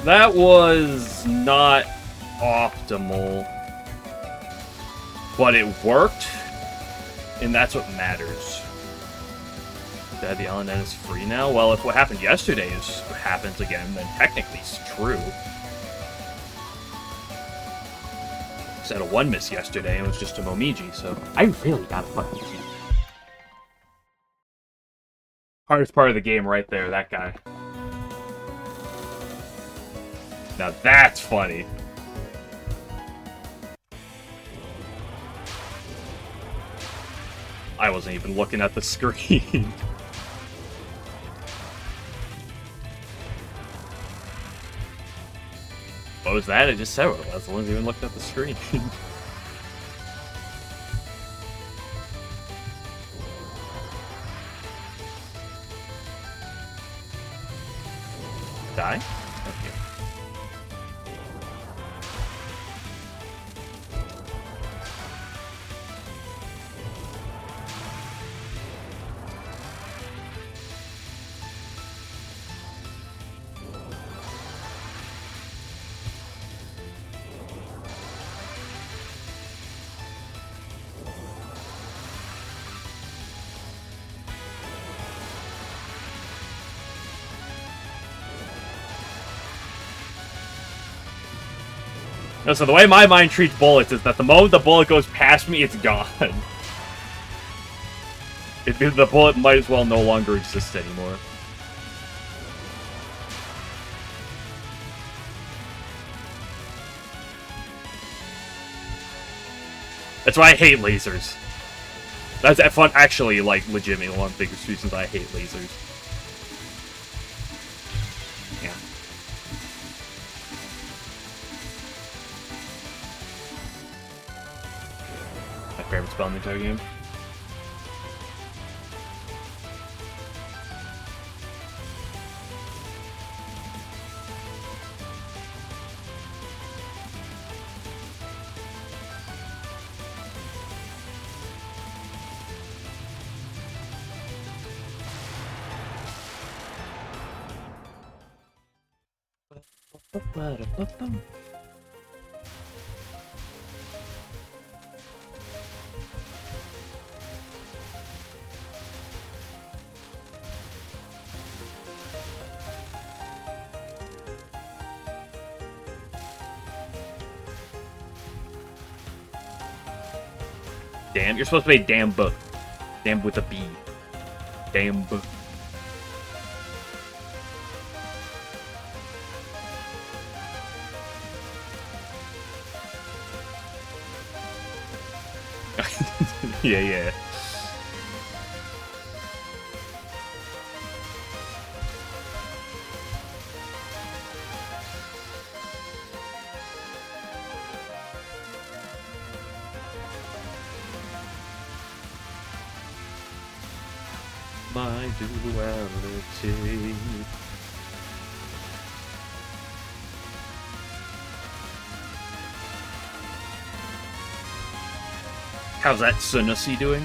Speaker 1: That was not optimal, but it worked, and that's what matters. That the LNN is free now? Well, if what happened yesterday happens again, then technically it's true. I had a 1 miss yesterday, and it was just a Momiji, so...
Speaker 2: I really gotta fucking see.
Speaker 1: Hardest part of the game right there, that guy. Now that's funny. I wasn't even looking at the screen. What was that? I just said what it was. I wasn't even looking at the screen. Die? Okay. No, so the way my mind treats bullets is that the moment the bullet goes past me, it's gone. The bullet might as well no longer exist anymore. That's why I hate lasers. That's fun. Actually, like, legitimately one of the biggest reasons I hate lasers. Yeah. My favorite spell in the entire game. Damn, you're supposed to be damn book. Damn with a B. Damn book. Yeah. My duality. How's that Sunusi doing?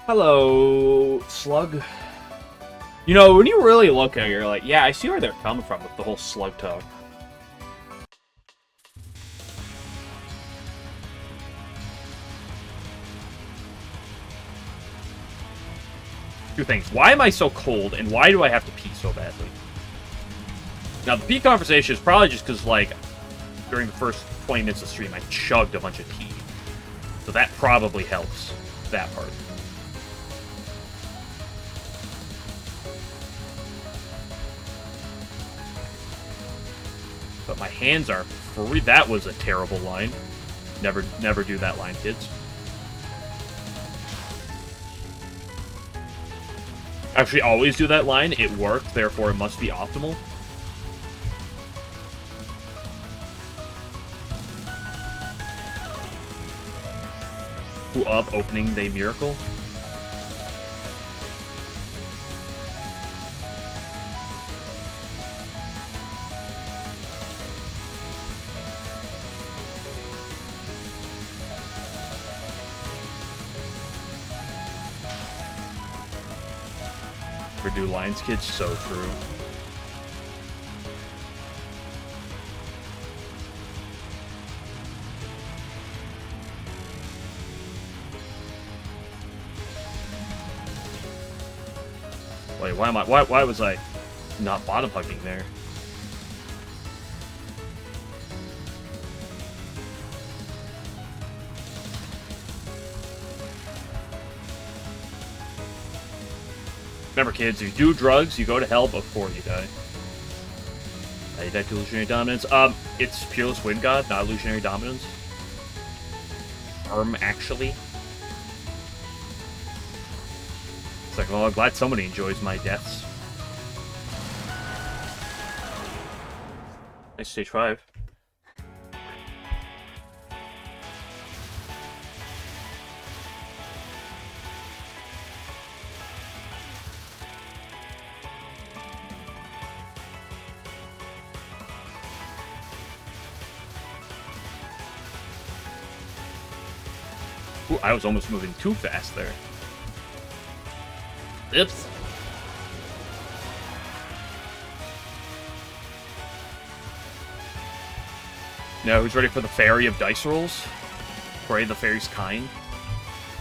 Speaker 1: Hello, Slug. You know, when you really look at it, you're like, yeah, I see where they're coming from with the whole Slug talk. Two things. Why am I so cold, and why do I have to pee so badly? Now, the pee conversation is probably just because, like, during the first 20 minutes of stream, I chugged a bunch of pee. So that probably helps, that part. But my hands are free. That was a terrible line. Never do that line, kids. Actually, always do that line. It worked, therefore it must be optimal. Who up opening day miracle? Purdue Lions kids, so true. Wait, why was I not bottom hugging there? Remember, kids, if you do drugs, you go to hell before you die. You die to illusionary dominance. It's Peerless Wind God, not illusionary dominance. Actually. It's like, well, I'm glad somebody enjoys my deaths. Nice stage 5. Ooh, I was almost moving too fast there. Oops. Now, who's ready for the Fairy of Dice Rolls? Pray the Fairy's kind.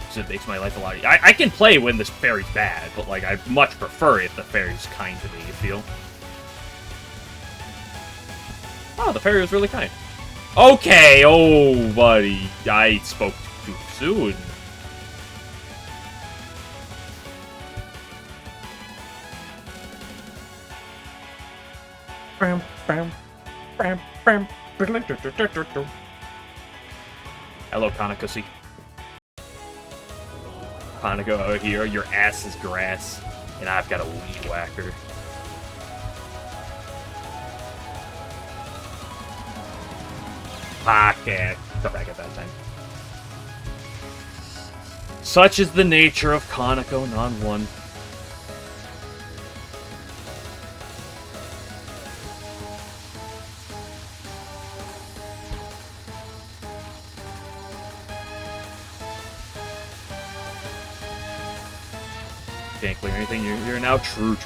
Speaker 1: Because it makes my life a lot easier. I can play when this Fairy's bad, but, like, I much prefer if the Fairy's kind to me, you feel? Oh, the Fairy was really kind. Okay, oh, buddy. I spoke too soon. Hello, Kanekusi. Kaneko out here, your ass is grass, and I've got a weed whacker. Okay, come back at that time. Such is the nature of Kaneko non-1. Can't clear anything. You're now true.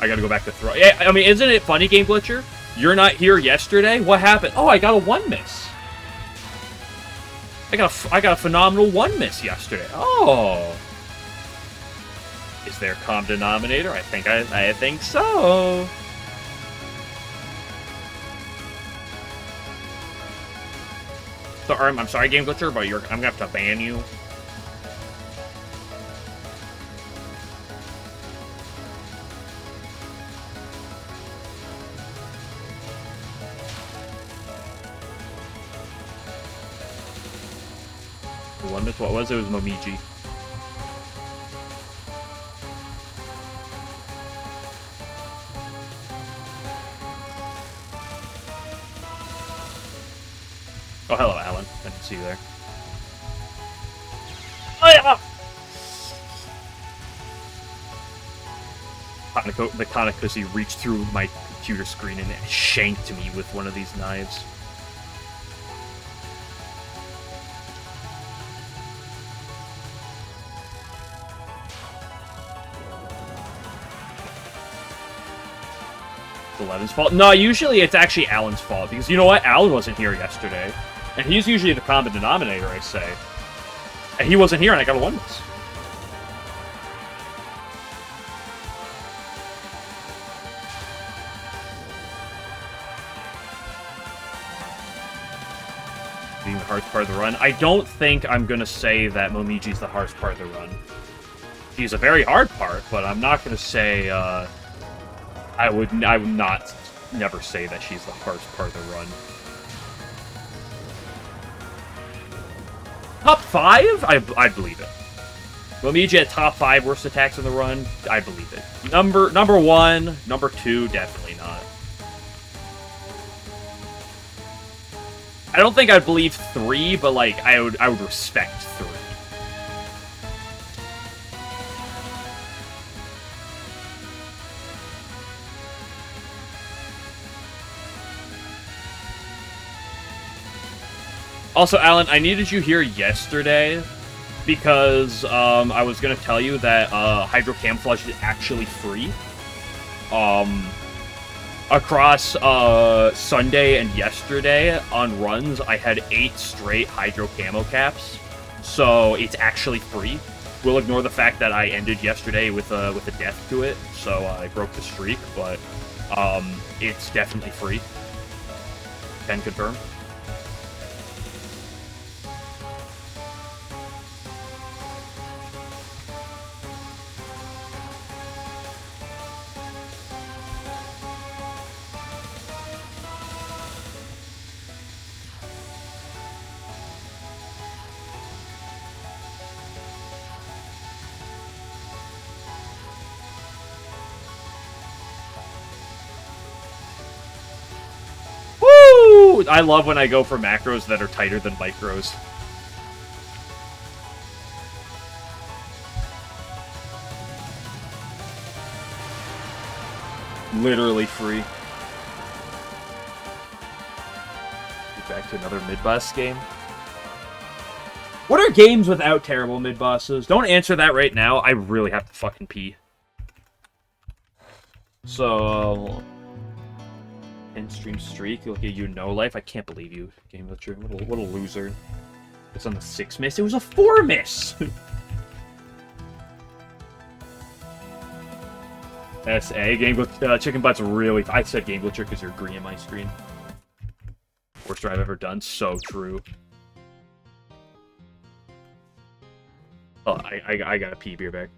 Speaker 1: I gotta go back to throw. Yeah, I mean, isn't it funny, Game Glitcher? You're not here yesterday. What happened? Oh, I got a 1 miss. I got a phenomenal 1 miss yesterday. Oh, is there a common denominator? I think so. So, I'm sorry, Game Glitcher, but I'm gonna have to ban you. What was it? It was Momiji. Oh, hello, Alan. I didn't see you there. Oh, yeah! The Kanekusi reached through my computer screen and shanked me with one of these knives. Levin's fault. No, usually it's actually Alan's fault, because you know what? Alan wasn't here yesterday. And he's usually the common denominator, I say. And he wasn't here, and I got a 1 miss. hardest part of the run. I don't think I'm gonna say that Momiji's the hardest part of the run. She's a very hard part, but I'm not gonna say, I would not never say that she's the hardest part of the run. Top 5? I believe it. Momiji at top 5 worst attacks in the run? I believe it. Number 1, number 2, definitely not. I don't think I'd believe 3, but like I would respect 3. Also, Alan, I needed you here yesterday because I was gonna tell you that Hydro Camouflage is actually free. Across Sunday and yesterday on runs, I had 8 straight Hydro Camo caps, so it's actually free. We'll ignore the fact that I ended yesterday with a death to it, so I broke the streak, but it's definitely free. Can confirm. I love when I go for macros that are tighter than micros. Literally free. Back to another mid-boss game. What are games without terrible mid-bosses? Don't answer that right now. I really have to fucking pee. So... stream streak, look at you, no life. I can't believe you, Game Glitcher. What a loser. It's on the 6 miss. It was a 4 miss! SA, Game Glitcher, Chicken Butt's really... I said Game Glitcher because you're green in my screen. Worst drive I've ever done. So true. Oh, I gotta pee, beer back.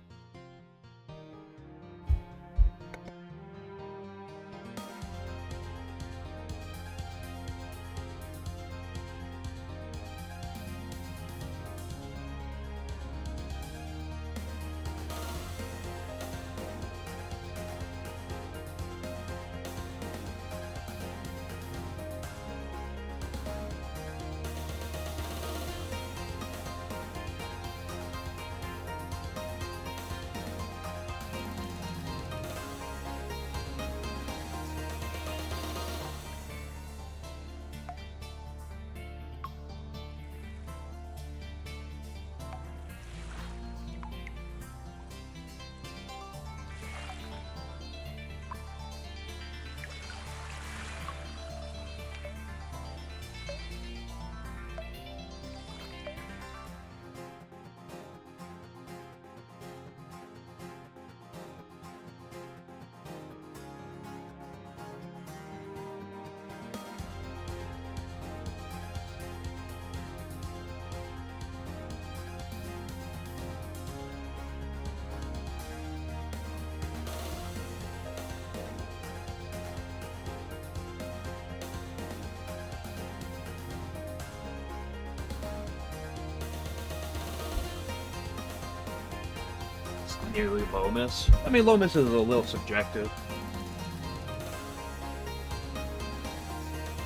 Speaker 1: Nearly low miss. I mean, low miss is a little subjective.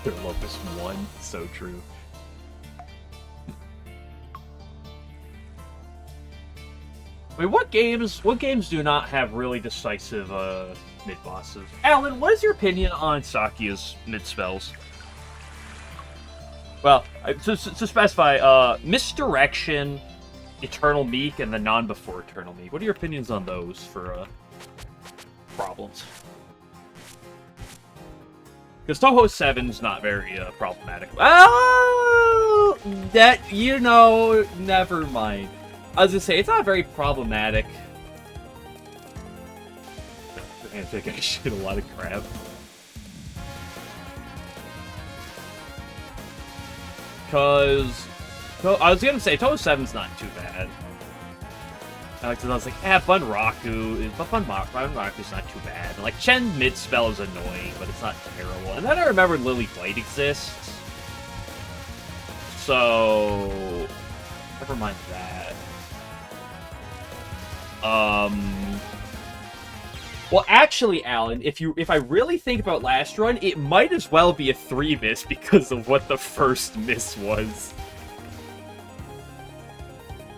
Speaker 1: Low miss 1, so true. Wait, what games do not have really decisive mid bosses? Alan, what is your opinion on Sakuya's mid spells? Well, to specify, Misdirection, Eternal Meek, and the non-before Eternal Meek. What are your opinions on those for problems? Because Touhou 7's not very problematic. Oh, that, you know, never mind. I was gonna say, it's not very problematic. I think I shit a lot of crap. because I was gonna say Touhou 7's not too bad. Because I was like, Bunraku's not too bad. And, like, Chen mid-spell is annoying, but it's not terrible. And then I remembered Lily Blade exists. So, never mind that. Well, actually, Alan, if I really think about last run, it might as well be a 3 miss because of what the first miss was.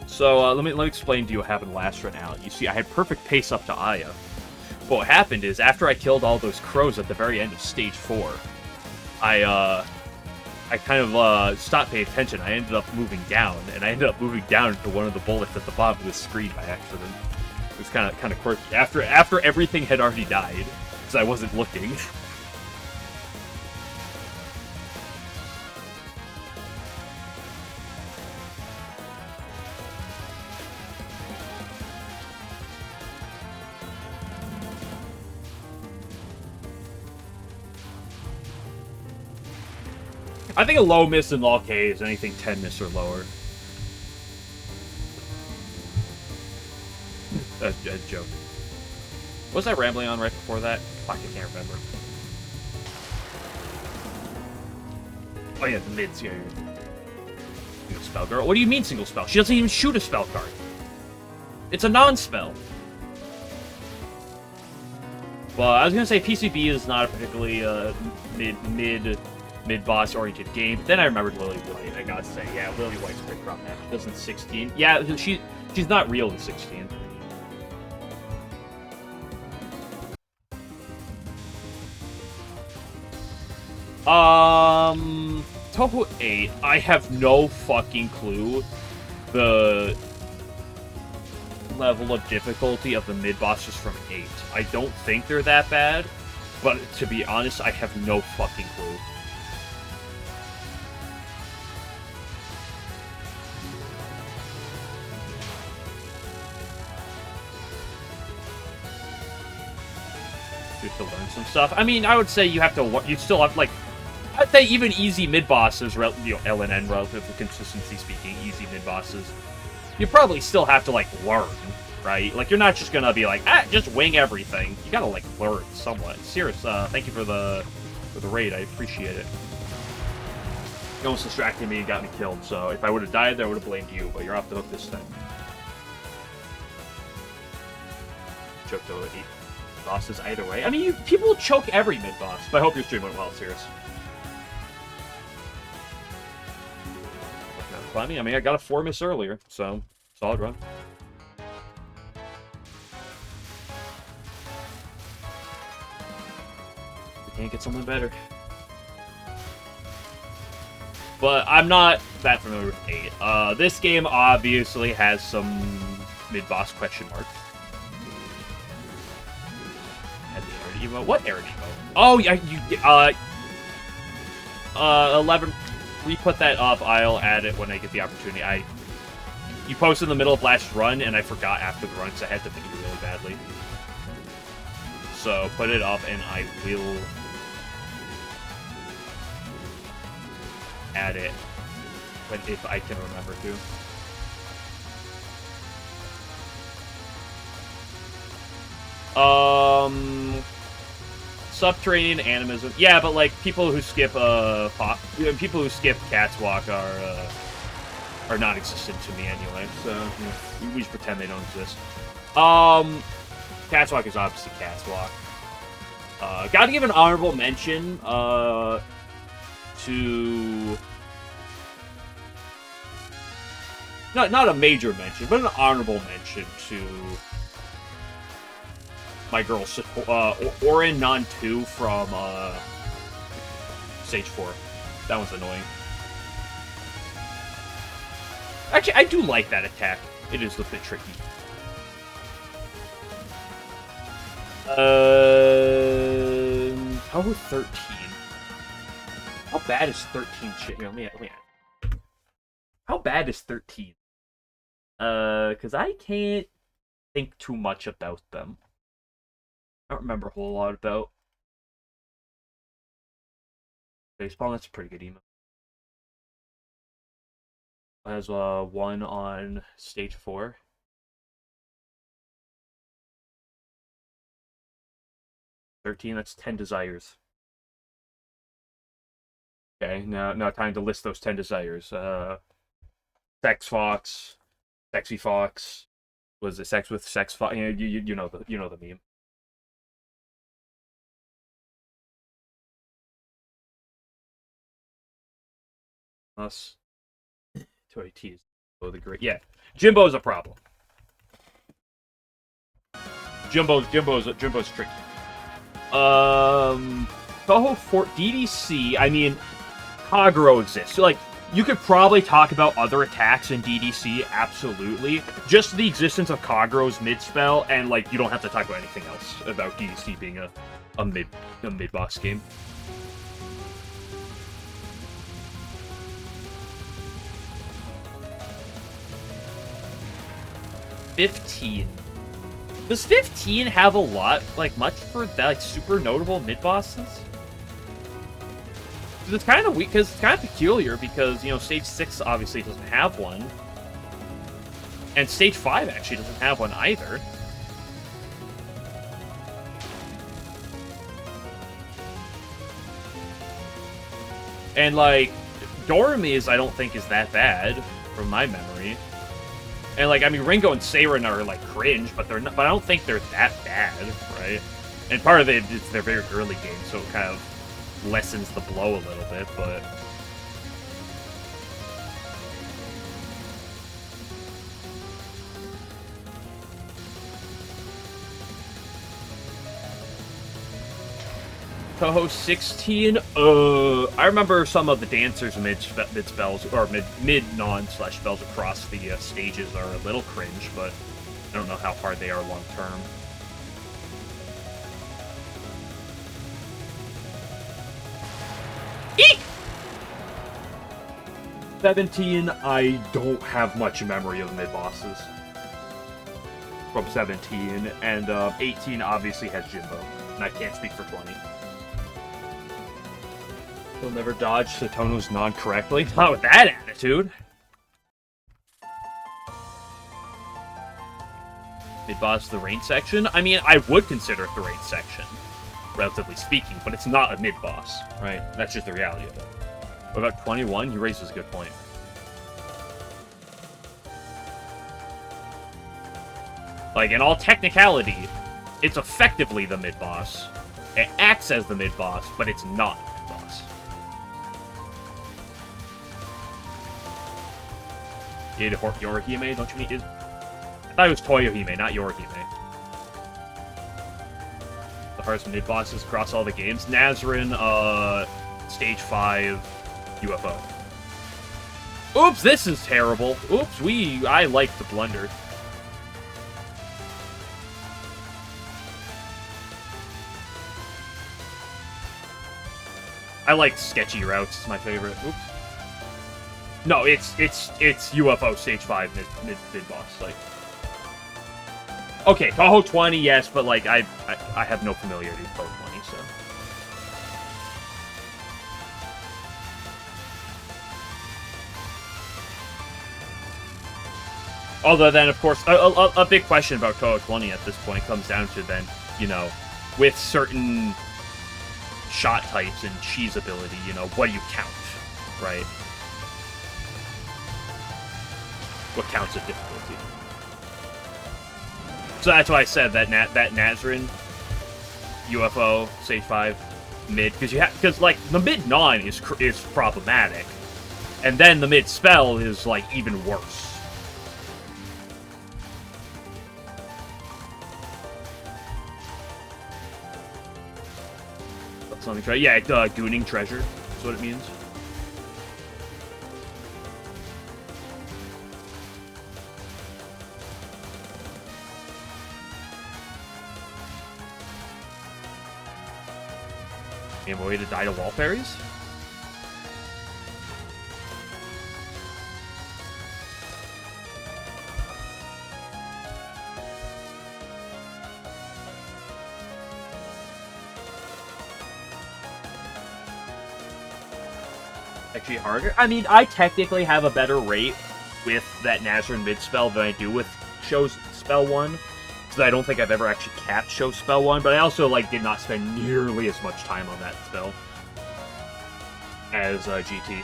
Speaker 1: So, let me explain to you what happened last run, Alan. You see, I had perfect pace up to Aya. But what happened is, after I killed all those crows at the very end of Stage 4, I kind of stopped paying attention. I ended up moving down, and I ended up moving down into one of the bullets at the bottom of the screen by accident. It was kind of quirky. After everything had already died, because I wasn't looking. I think a low miss in all K is anything 10 miss or lower. A joke. Was I rambling on right before that? Fuck, I can't remember. Oh yeah, the mids here. Single spell girl. What do you mean single spell? She doesn't even shoot a spell card. It's a non-spell. But I was gonna say PCB is not a particularly mid-boss oriented game. But then I remembered Lily White. I gotta say, yeah, Lily White's pretty rough now. She does in 16. Yeah, she's not real in 16. Touhou 8, I have no fucking clue the level of difficulty of the mid-bosses from 8. I don't think they're that bad, but to be honest, I have no fucking clue. You have to learn some stuff. I mean, I would say you still have, like, I'd say even easy mid-bosses, LNN, relative to consistency speaking, easy mid-bosses, you probably still have to, like, learn, right? Like, you're not just gonna be like, just wing everything. You gotta, like, learn somewhat. Serious, thank you for the raid, I appreciate it. You almost distracted me and got me killed, so if I would've died there, I would've blamed you, but you're off the hook this time. Choked over 8 bosses either way. I mean, people choke every mid-boss, but I hope your stream went well, Serious. I mean, I got a 4 miss earlier, so solid run. We can't get something better. But I'm not that familiar with 8. This game obviously has some mid-boss question marks. At the Arid Evo. What Arid Evo? Oh, yeah, 11... re-put that up, I'll add it when I get the opportunity. You posted in the middle of last run, and I forgot after the run, because I had to think it really badly. So, put it up, and I will add it if I can remember to. Subterranean animism. Yeah, but like people who skip people who skip Catwalk are non-existent to me anyway. So we just pretend they don't exist. Catwalk is obviously Catwalk. Gotta give an honorable mention to not a major mention, but an honorable mention to my girl, Orin Non 2 from Stage 4. That one's annoying. Actually, I do like that attack. It is a bit tricky. How about 13? How bad is 13 shit? Here, let me how bad is 13? Because I can't think too much about them. I don't remember a whole lot about Baseball. That's a pretty good email. Has 1 on stage 4. That's 10 desires. Okay, now time to list those 10 desires. Sex Fox, Sexy Fox. Was it sex with sex fox? You know the meme. Us. 2AT is the great. Yeah, Jimbo's a problem. Jimbo's tricky. Touhou for DDC. I mean, Kagero exists. So, like, you could probably talk about other attacks in DDC, absolutely. Just the existence of Kagero's mid spell, and like you don't have to talk about anything else about DDC being a mid boss game. $15. Does 15 have a lot, like much for that, like super notable mid bosses? It's kind of weak because it's kind of peculiar because stage 6 obviously doesn't have one, and stage 5 actually doesn't have one either. And like Dorami's, I don't think is that bad from my memory. And like I mean, Ringo and Seirin are like cringe, but they're not. But I don't think they're that bad, right? And part of it is they're very early game, so it kind of lessens the blow a little bit, but Touhou 16. I remember some of the dancers mid spells or mid non/spells across the stages are a little cringe, but I don't know how hard they are long term. Eek! 17, I don't have much memory of mid bosses from 17, and 18 obviously has Jimbo, and I can't speak for 20. He'll never dodge Satono's non-correctly. Not with that attitude. Mid boss the rain section. I mean, I would consider it the rain section, relatively speaking, but it's not a mid boss, right? That's just the reality of it. What about 21? He raises a good point. Like, in all technicality, it's effectively the mid boss. It acts as the mid boss, but it's not the mid boss. Yorihime, don't you mean? I thought it was Toyohime, not Yorihime. The hardest mid bosses across all the games. Nazrin, stage 5, UFO. Oops, this is terrible. Oops, I like the blunder. I like sketchy routes, it's my favorite. Oops. No, it's UFO stage 5 mid boss, like. Okay, Touhou 20, yes, but like I have no familiarity with Touhou 20, so. Although then, of course, a big question about Touhou 20 at this point comes down to then, with certain shot types and Shi's ability, what do you count, right? What counts as difficulty? So that's why I said that Nazrin, UFO, stage 5, mid, because like the mid non is problematic, and then the mid spell is like even worse. Something try. Yeah, gooning treasure is what it means. And a way to die to wall fairies? Actually harder? I mean, I technically have a better rate with that Nazarene mid spell than I do with Show Spell 1. So I don't think I've ever actually capped Show Spell 1, but I also like did not spend nearly as much time on that spell as GT.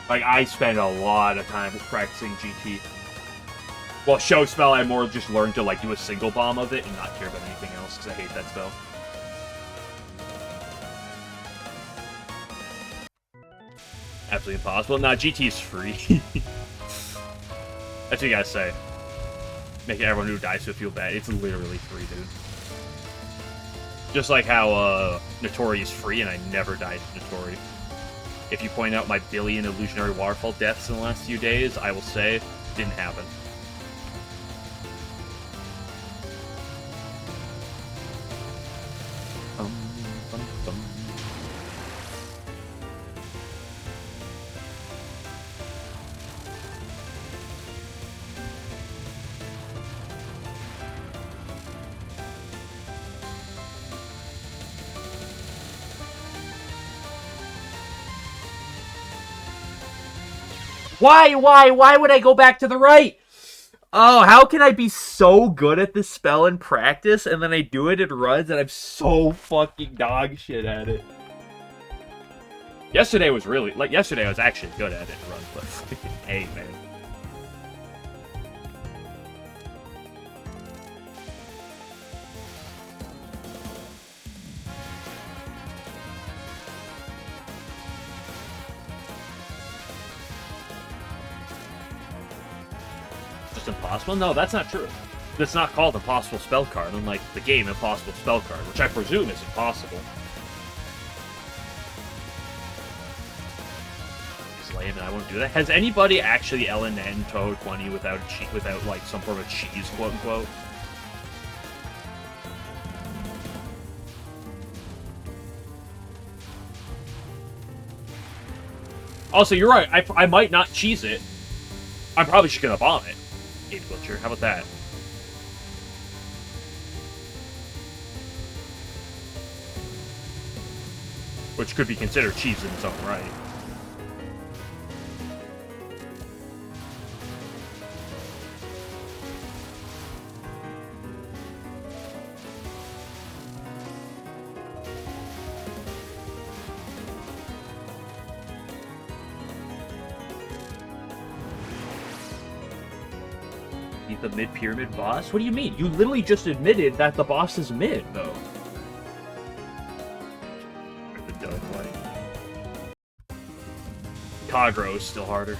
Speaker 1: Like, I spend a lot of time practicing GT. Well, Show Spell, I more just learned to, like, do a single bomb of it and not care about anything else, because I hate that spell. Absolutely impossible. Nah, GT is free. That's what you guys say. Making everyone who dies to feel bad. It's literally free, dude. Just like how, Notori is free, and I never died to Notori. If you point out my billion illusionary waterfall deaths in the last few days, I will say, didn't happen. Why would I go back to the right? Oh, how can I be so good at this spell in practice, and then I do it in runs, and I'm so fucking dog shit at it? Yesterday was really... Like, yesterday I was actually good at it in runs, but fucking hey, man. Impossible? No, that's not true. It's not called Impossible Spell Card, unlike the game Impossible Spell Card, which I presume is impossible. It's lame, and I won't do that. Has anybody actually LNN Touhou 20 without like some form of cheese, quote unquote? Also, you're right. I might not cheese it. I'm probably just gonna bomb it. Game Glitcher. How about that? Which could be considered cheese in its own right. The mid-pyramid boss? What do you mean? You literally just admitted that the boss is mid, though. The dog fight. Kagro is still harder.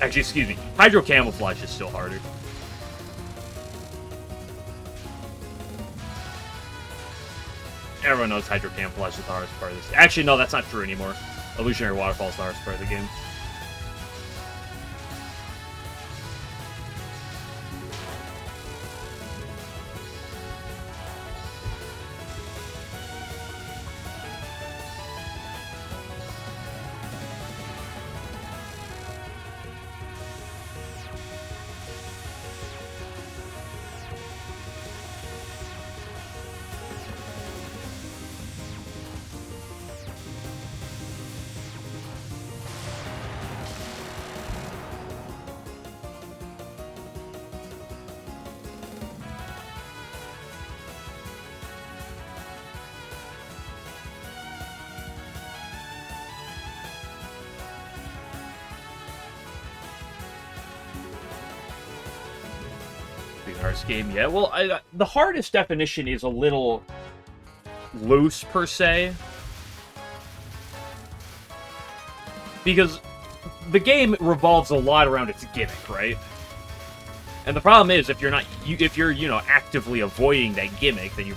Speaker 1: Actually, excuse me. Hydro Camouflage is still harder. Everyone knows Hydro Camouflage is the hardest part of this. Actually, no, that's not true anymore. Illusionary Waterfall is the hardest part of the game. Hardest game yet? Well, the hardest definition is a little loose, per se. Because the game revolves a lot around its gimmick, right? And the problem is, if you're not, if you're, you know, actively avoiding that gimmick, then you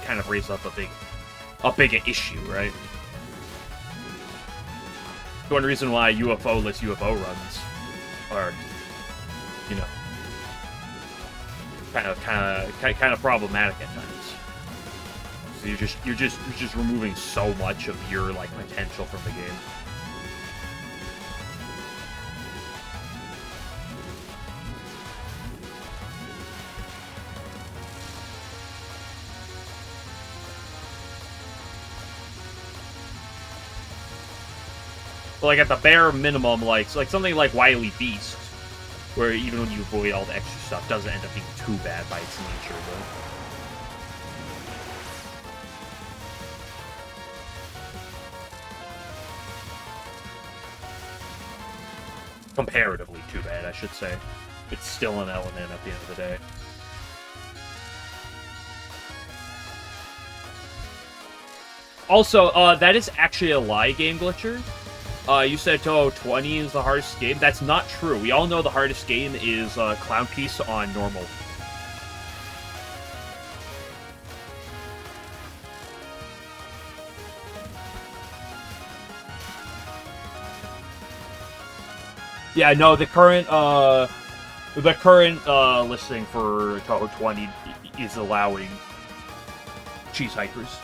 Speaker 1: kind of raise up a big issue, right? The one reason why UFO-less UFO runs are, you know, kind of problematic at times. So you're just removing so much of your like potential from the game. But, like, at the bare minimum, like something like Wily Beast, where even when you avoid all the extra stuff, doesn't end up being too bad by its nature, but... Comparatively too bad, I should say. It's still an LNN at the end of the day. Also, that is actually a lie, Game Glitcher. You said Touhou 20 is the hardest game. That's not true. We all know the hardest game is Clown Piece on normal. Yeah, no, the current listing for Touhou 20 is allowing cheese hypers.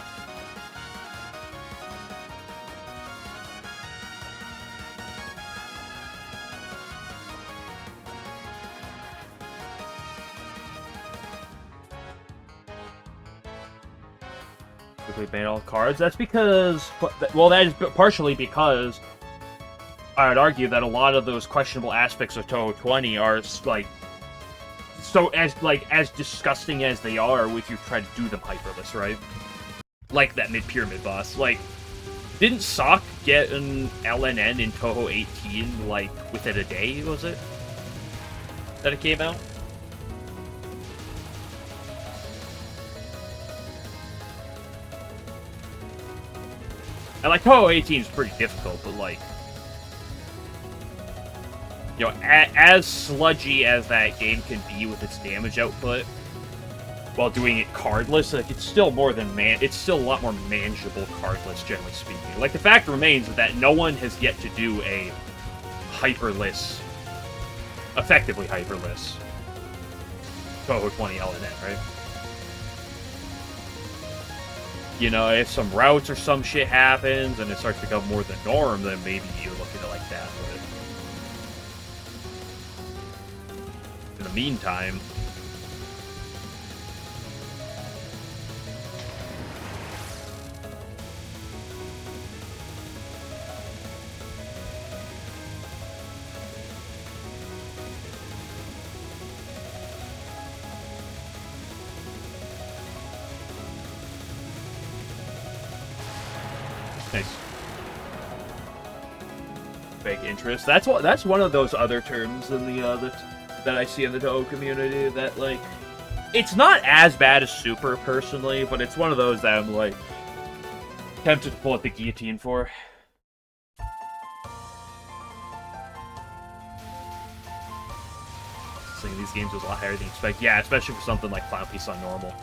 Speaker 1: Quickly ban all cards. That's because, well, that is partially because I would argue that a lot of those questionable aspects of Touhou 20 are like as disgusting as they are if you try to do them hyperless, right? Like that mid-pyramid boss. Like, didn't Sock get an LNN in Touhou 18 like within a day? Was it that it came out? And like Touhou 18 is pretty difficult, but like, you know, as sludgy as that game can be with its damage output, while doing it cardless, like it's still it's still a lot more manageable cardless, generally speaking. Like, the fact remains that no one has yet to do a hyperless, effectively hyperless Touhou 20 LNN, right? You know, if some routes or some shit happens and it starts to become more the norm, then maybe you look at it like that, but in the meantime... Nice. Fake interest. That's one of those other terms in the that I see in the Touhou community that, like, it's not as bad as Super personally, but it's one of those that I'm like tempted to pull out the guillotine for. Thinking these games was a lot higher than you expect. Yeah, especially for something like Clown Piece on normal.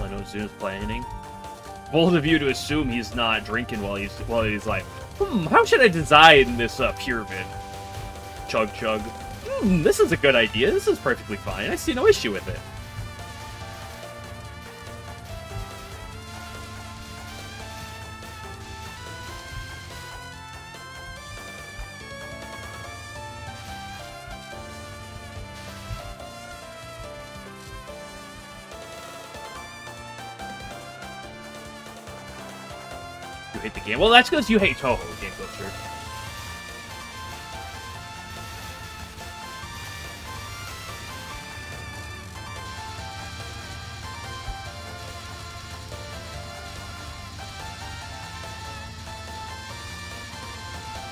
Speaker 1: I know Zuna's planning. Bold of you to assume he's not drinking while he's like, how should I design this pyramid? Chug chug. This is a good idea. This is perfectly fine. I see no issue with it. You hate the game. Well, that's because you hate Touhou, Game Glitcher.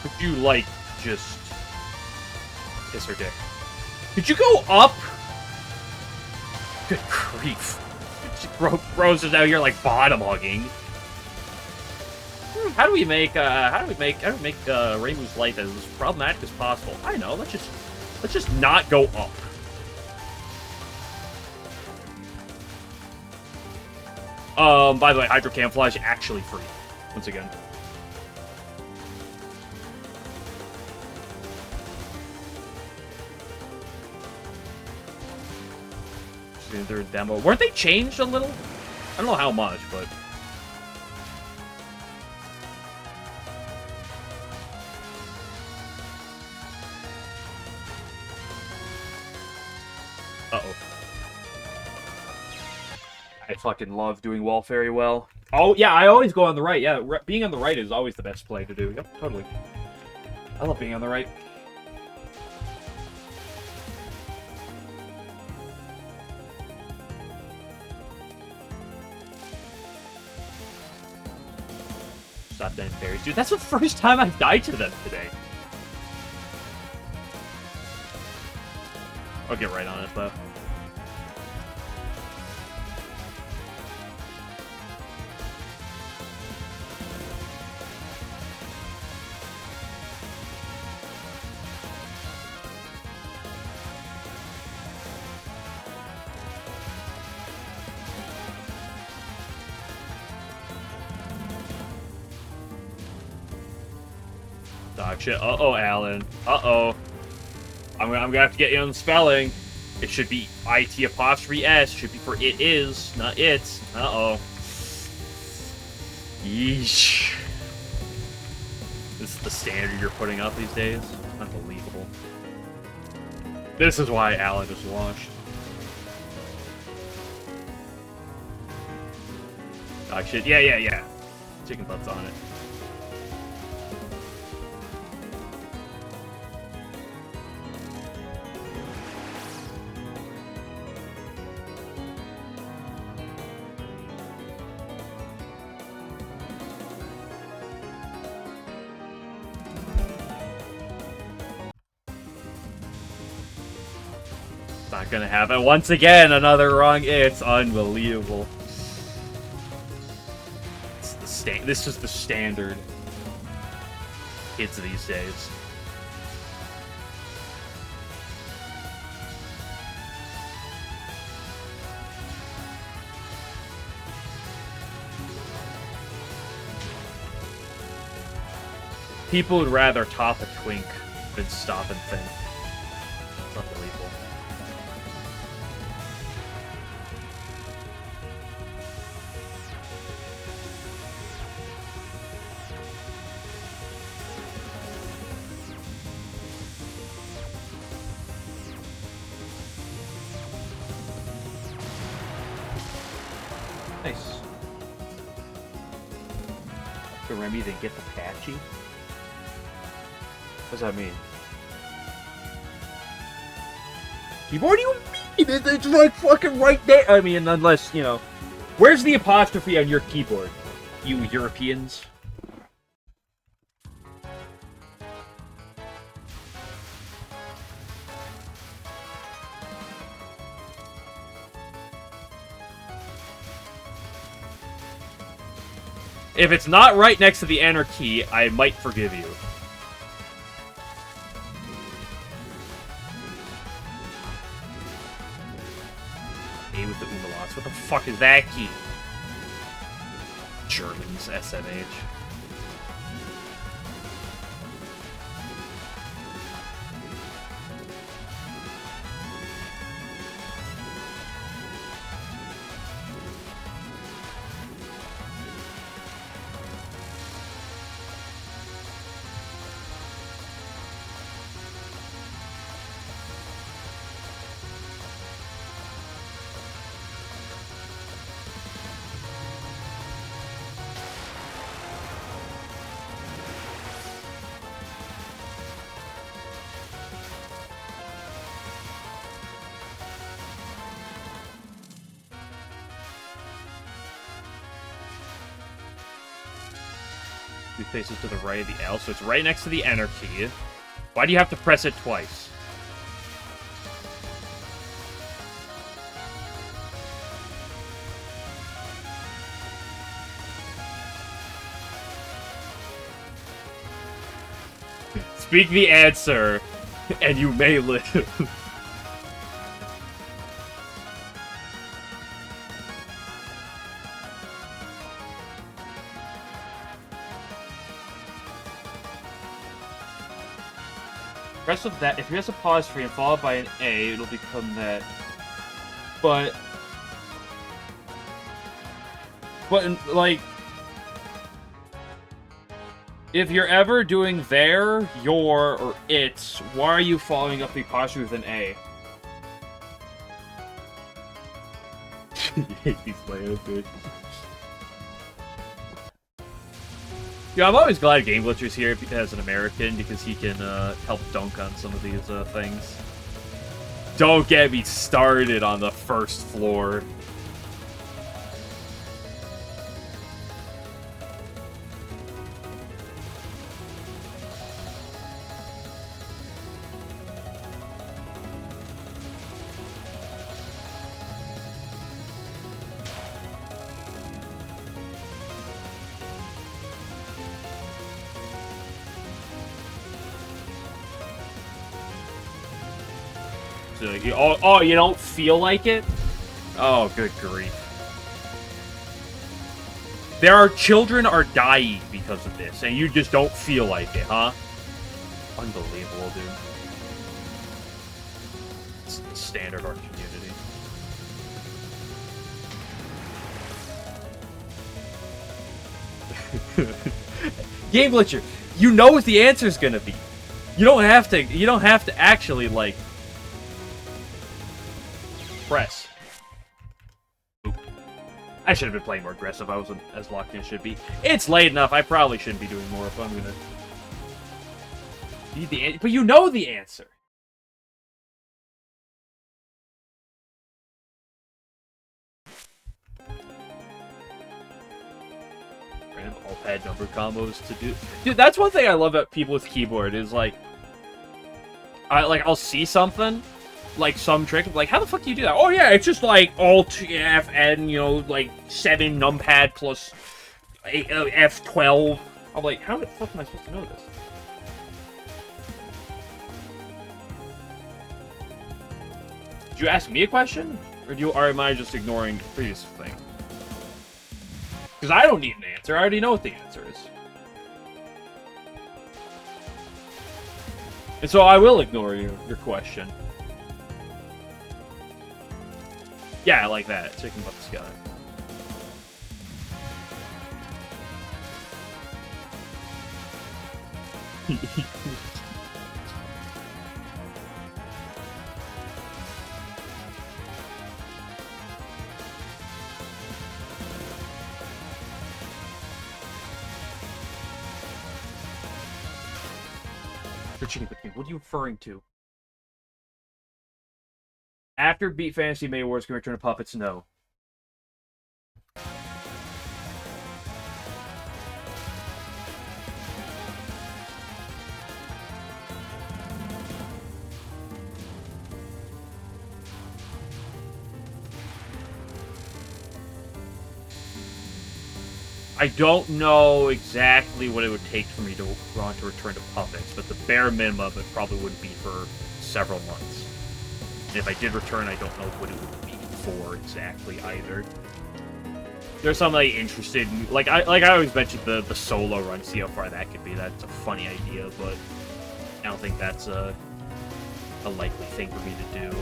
Speaker 1: Could you, like, just kiss her dick? Could you go up? Good grief. Rose is out here, like, bottom hugging. How do we make Reimu's life as problematic as possible? I know. Let's just not go up. By the way, Hydro Camouflage actually free. Once again. Their demo. Weren't they changed a little? I don't know how much, but... Uh-oh. I fucking love doing wall very well. Oh, yeah, I always go on the right. Yeah, being on the right is always the best play to do. Yep, totally. I love being on the right. Stop them fairies. Dude, that's the first time I've died to them today. I'll get right on it, though. Dog shit. Uh-oh, Alan. Uh-oh. I'm gonna have to get you on the spelling. It should be IT apostrophe S. Should be for it is, not it's. Uh-oh. Yeesh. This is the standard you're putting up these days? Unbelievable. This is why Alan is washed. Dog shit. Yeah. Chicken butts on it. Not gonna happen. Once again, another wrong. It's unbelievable. This is the standard kids these days. People would rather top a twink than stop and think. It's unbelievable. Nice. The Remy, they get the patchy? What does that mean? Keyboard, you mean? It's like fucking right there. I mean, unless, you know. Where's the apostrophe on your keyboard, you Europeans? If it's not right next to the enter key, I might forgive you. A with the umlauts. What the fuck is that key? Germans, SMH. Two spaces to the right of the L, so it's right next to the enter key. Why do you have to press it twice? Speak the answer, and you may live. Rest of that, if you press a pause free and followed by an A, it'll become that. But like, if you're ever doing their, your, or its, why are you following up the apostrophe with an A? He's playing it. Yeah, I'm always glad Game Glitcher's here as an American, because he can help dunk on some of these things. Don't get me started on the first floor. So, oh, you don't feel like it? Oh, good grief. Children are dying because of this, and you just don't feel like it, huh? Unbelievable, dude. It's the standard art community. Game Glitcher, you know what the answer's gonna be. You don't have to actually, like, press. Oop. I should have been playing more aggressive. I wasn't as locked in as should be. It's late enough. I probably shouldn't be doing more if I'm gonna need the answer. But you know the answer. Random all-pad number combos to do. Dude, that's one thing I love about people with keyboard is like, I'll see something. Like some trick, like, how the fuck do you do that? Oh yeah, it's just like Alt F and, you know, like 7 numpad plus F12. I'm like, how the fuck am I supposed to know this? Did you ask me a question, or am I just ignoring the previous thing? Because I don't need an answer. I already know what the answer is. And so I will ignore your question. Yeah, I like that. Chicken butt the sky. The chicken butt king. What are you referring to? After Beat Fantasy May Awards can return to Puppets? No. I don't know exactly what it would take for me to want to return to Puppets, but the bare minimum, it probably wouldn't be for several months. And if I did return, I don't know what it would be for exactly either. There's somebody interested in, like I always mentioned the solo run, see how far that could be. That's a funny idea, but I don't think that's a likely thing for me to do.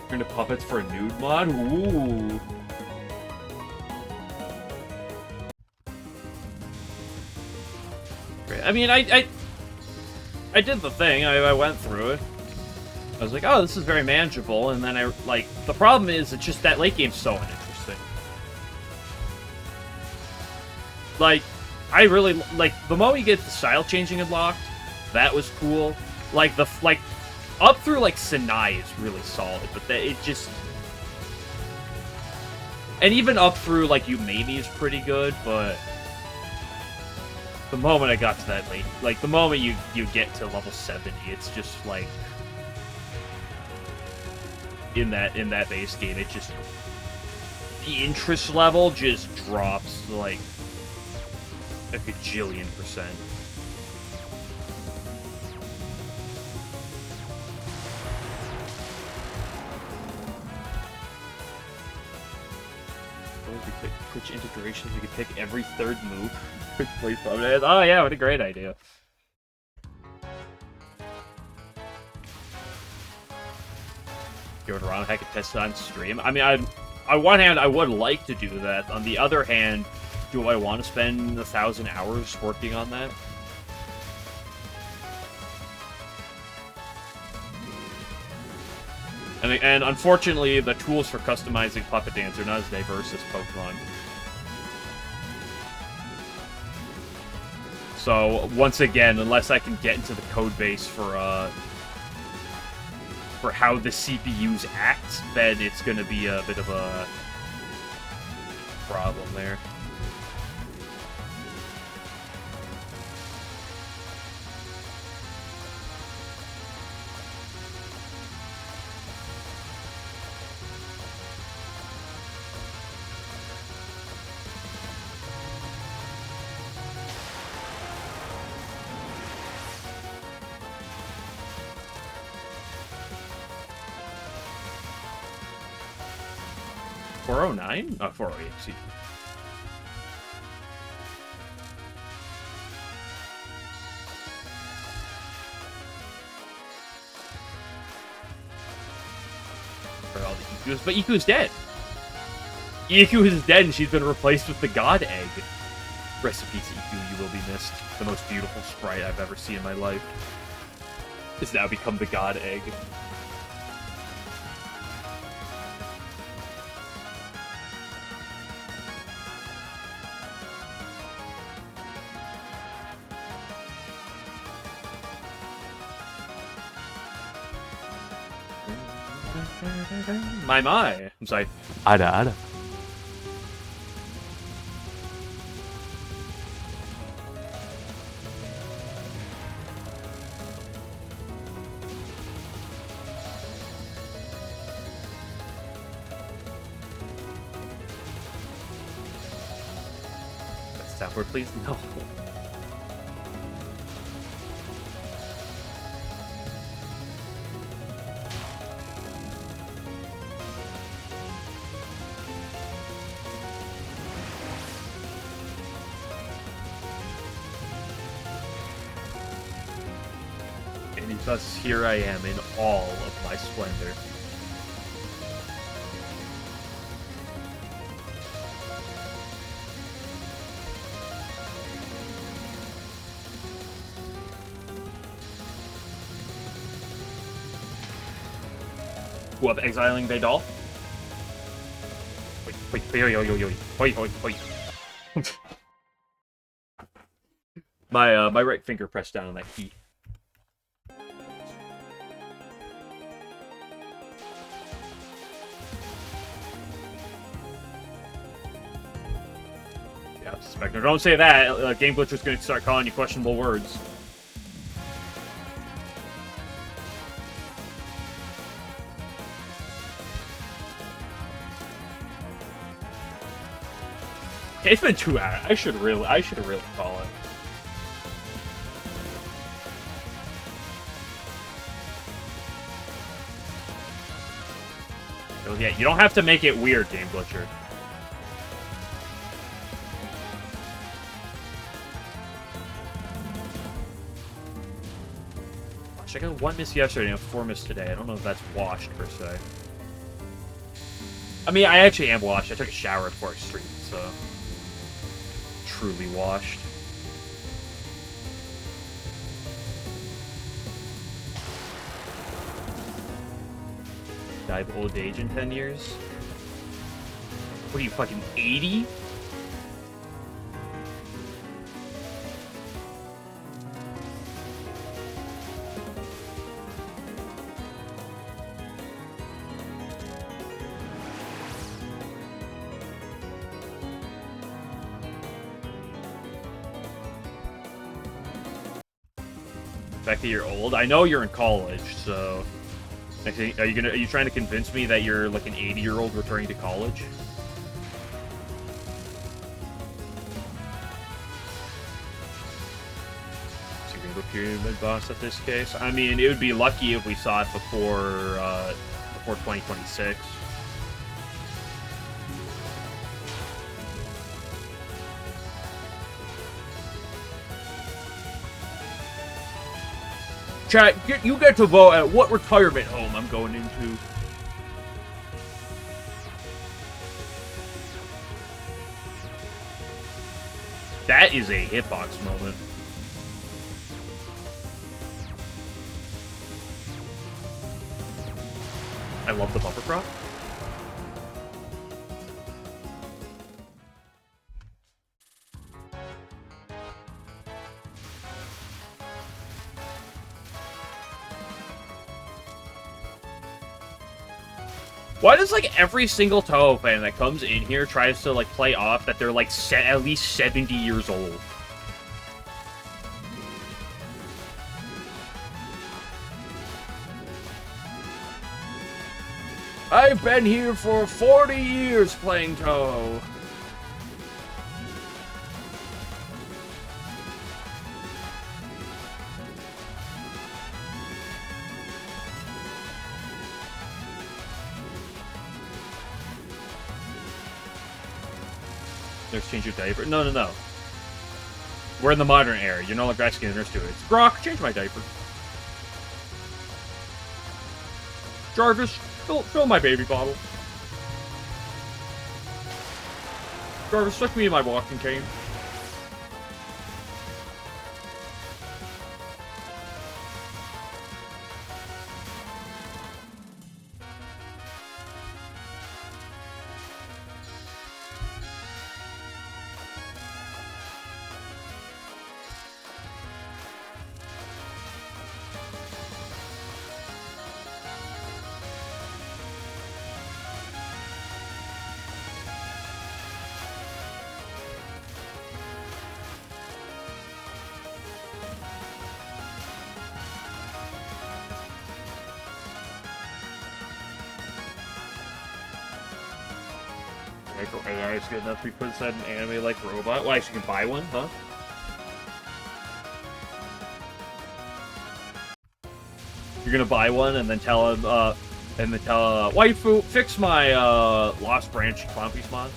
Speaker 1: Into Puppets for a nude mod? Ooh. I mean, I did the thing. I went through it. I was like, oh, this is very manageable. And then the problem is, it's just that late game's so uninteresting. Like, I really, like, the moment you get the style changing unlocked, that was cool. Up through, like, Sinai is really solid, but it just... And even up through, like, Umami is pretty good, but... The moment I got to that late... Like, the moment you get to level 70, it's just, like... In that base game, it just... The interest level just drops, like... A gajillion%. We pick Twitch integrations. We could pick every third move. Oh yeah, what a great idea. Give it around. I could test it on stream. I mean, on one hand, I would like to do that. On the other hand, do I want to spend 1,000 hours working on that? And unfortunately, the tools for customizing Puppet Dance are not as diverse as Pokemon. So, once again, unless I can get into the code base for how the CPUs act, then it's going to be a bit of a problem there. $409? Oh, 408, excuse me. For all the EQs, but EQ's dead. EQ is dead and she's been replaced with the God Egg. Rest in peace, EQ, you will be missed. The most beautiful sprite I've ever seen in my life has now become the God Egg. My. I'm sorry. Ada. Stop word, please. No. Thus, here I am in all of my splendor. What, exiling Vidal? Wait. My right finger pressed down on that key. Spectre, don't say that. Game Glitcher's going to start calling you questionable words. Okay, it's been 2 hours. I should really call it. So, yeah, you don't have to make it weird, Game Glitcher. I got 1 miss yesterday and 4 miss today. I don't know if that's washed, per se. I mean, I actually am washed. I took a shower before I streamed, so... truly washed. Die of old age in 10 years? What are you, fucking 80? The fact that you're old. I know you're in college, so are you trying to convince me that you're like an 80-year-old returning to college? Is he gonna go Pyramid Boss at this case? I mean, it would be lucky if we saw it before 2026. Chat, you get to vote at what retirement home I'm going into. That is a hitbox moment. I love the bumper crop. Why does, like, every single Touhou fan that comes in here tries to, like, play off that they're, like, at least 70 years old? I've been here for 40 years playing Touhou. Nurse, change your diaper. No, no, no. We're in the modern era. You're no longer asking the nurse to do it. It's Grok, change my diaper. Jarvis, fill my baby bottle. Jarvis, stick me in my walking cane. AI is good enough to be put inside an anime-like robot. Why, so you can buy one, huh? You're gonna buy one and then tell him, waifu, fix my, Lost Branch Clown Piece mod.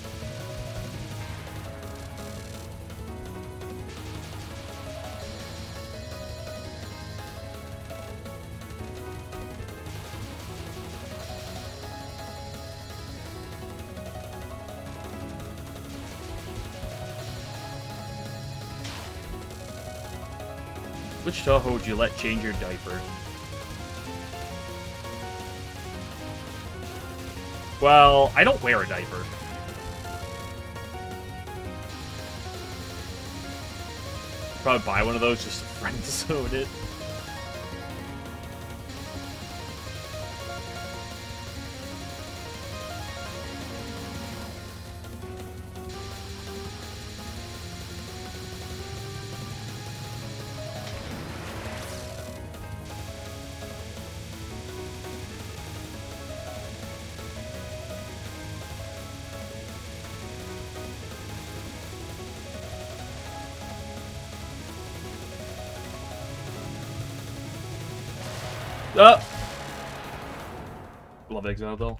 Speaker 1: Which Touhou would you let change your diaper? Well, I don't wear a diaper. Probably buy one of those just to friend zone it. Love Exile though.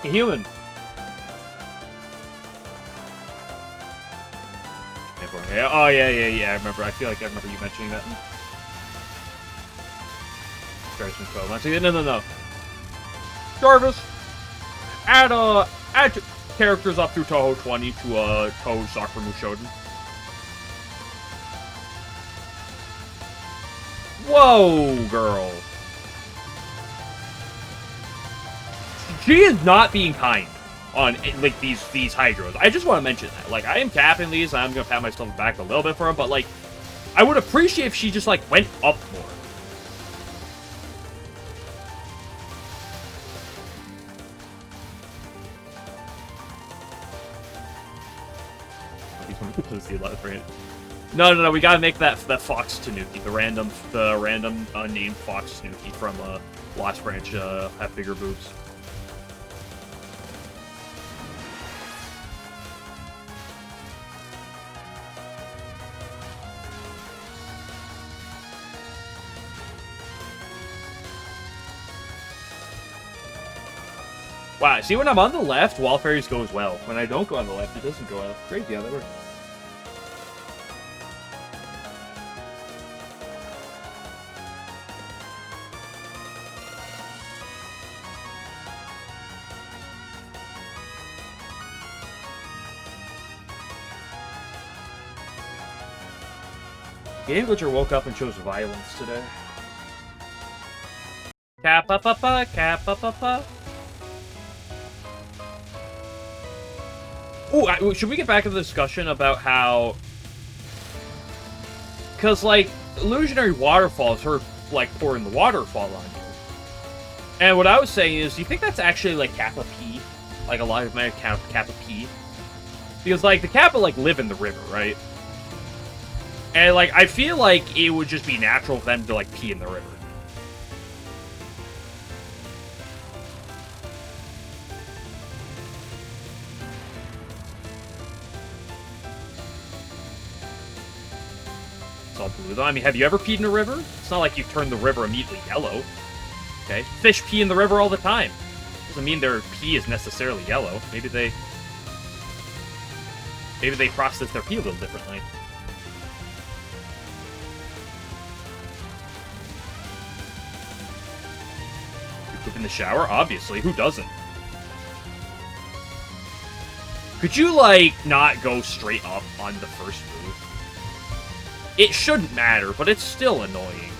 Speaker 1: Human. Oh yeah. I remember. I feel like I remember you mentioning that. No. Jarvis, add characters up through Touhou 20 to Touhou Sakura Mushoden. Whoa, girl. She is not being kind on, like, these hydros. I just want to mention that. Like, I am capping these. I'm going to pat myself back a little bit for them. But, like, I would appreciate if she just, like, went up more. No, we gotta make that Fox Tanuki, the random unnamed Fox Tanuki from Lost Branch have bigger boobs. Wow, see, when I'm on the left, Wall Fairies goes well. When I don't go on the left, it doesn't go well. Crazy how that works. Game Glitcher woke up and chose violence today. Kappa-pa-pa, kappa-pa-pa. Ooh, should we get back to the discussion about how... Because, like, illusionary waterfalls are, like, pouring the waterfall on you. And what I was saying is, do you think that's actually, like, Kappa P? Like, a lot of men Kappa P? Because, like, the Kappa, like, live in the river, right? And, like, I feel like it would just be natural for them to, like, pee in the river. It's all blue, though. I mean, have you ever peed in a river? It's not like you turn the river immediately yellow. Okay? Fish pee in the river all the time. Doesn't mean their pee is necessarily yellow. Maybe they process their pee a little differently. In the shower? Obviously. Who doesn't? Could you, like, not go straight up on the first move? It shouldn't matter, but it's still annoying.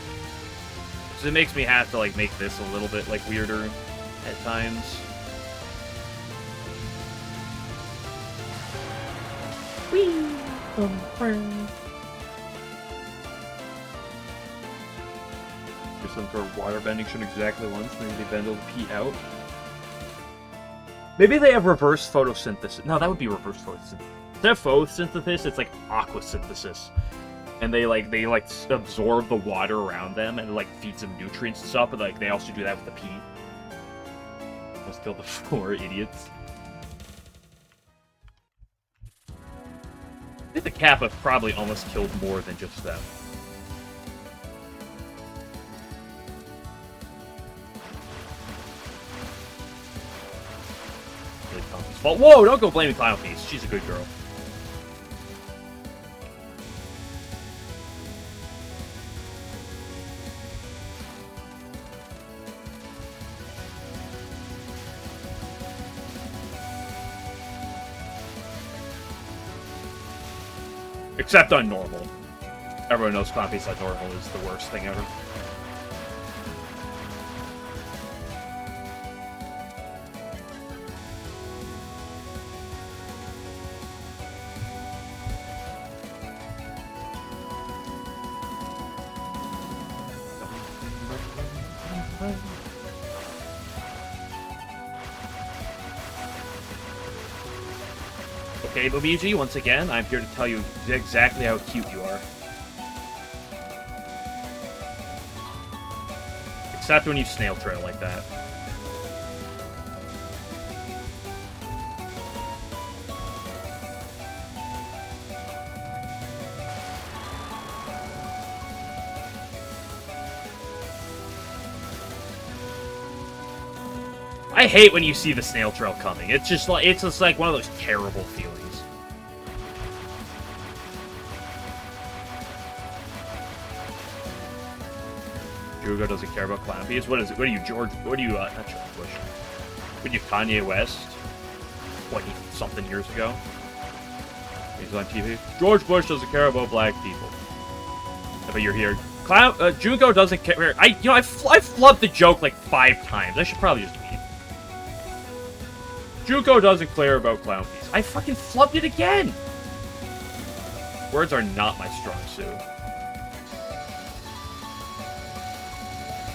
Speaker 1: Because it makes me have to, like, make this a little bit, like, weirder at times. Whee! Some sort of water bending should exactly once. Maybe they bend all the pee out. Maybe they have reverse photosynthesis. No, that would be reverse photosynthesis. Instead of photosynthesis, it's like aquasynthesis. And they absorb the water around them and, like, feeds them nutrients and stuff, but, like, they also do that with the pee. Let's kill the 4 idiots. I think the Kappa probably almost killed more than just them. Fault. Whoa, don't go blaming Clown Piece. She's a good girl. Except on normal. Everyone knows Clown Piece on normal is the worst thing ever. Okay, Luigi, once again, I'm here to tell you exactly how cute you are. Except when you snail trail like that. I hate when you see the snail trail coming. It's just like one of those terrible feelings. Hugo doesn't care about Clown Piece. What is it? What are you, George? What are you, not George Bush. What are you, Kanye West? 20-something years ago? He's on TV. George Bush doesn't care about black people. But you're here Junko doesn't care. I flubbed the joke like 5 times. I should probably just leave. Junko doesn't care about clown piece. I fucking flubbed it again. Words are not my strong suit.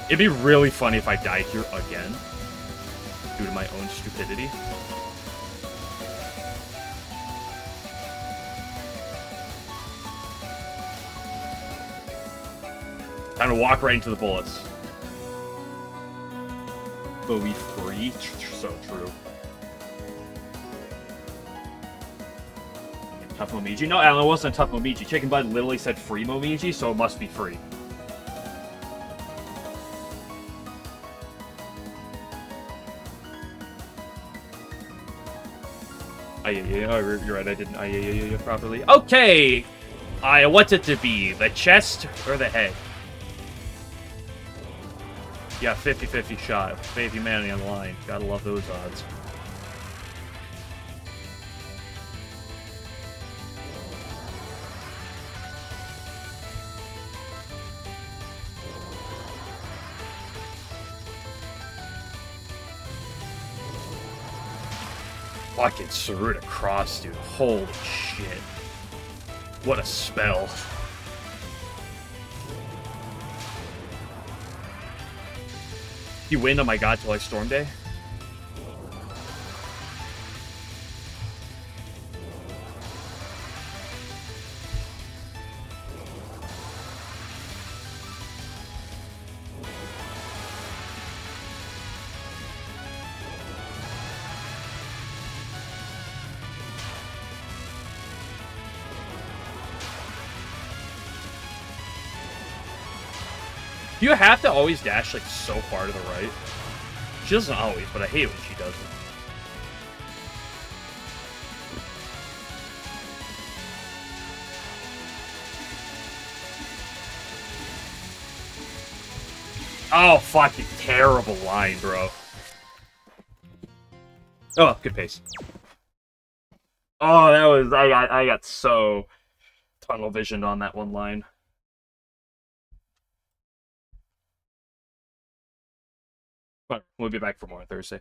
Speaker 1: It'd be really funny if I died here again due to my own stupidity. Time to walk right into the bullets. But we free? So true. Tough Momiji? No, Alan, it wasn't a tough Momiji. Chicken Bud literally said free Momiji, so it must be free. Yeah, you're right, I didn't yeah properly. Okay! What's it to be? The chest or the head? Yeah, 50-50 shot. Faith humanity on the line. Gotta love those odds. Fucking Saruta Cross, dude. Holy shit. What a spell. You win, oh my god, till like Storm Day? You have to always dash like so far to the right. She doesn't always, but I hate when she does it. Oh, fucking terrible line, bro. Oh, good pace. Oh, that was I got so tunnel visioned on that one line. But we'll be back for more on Thursday.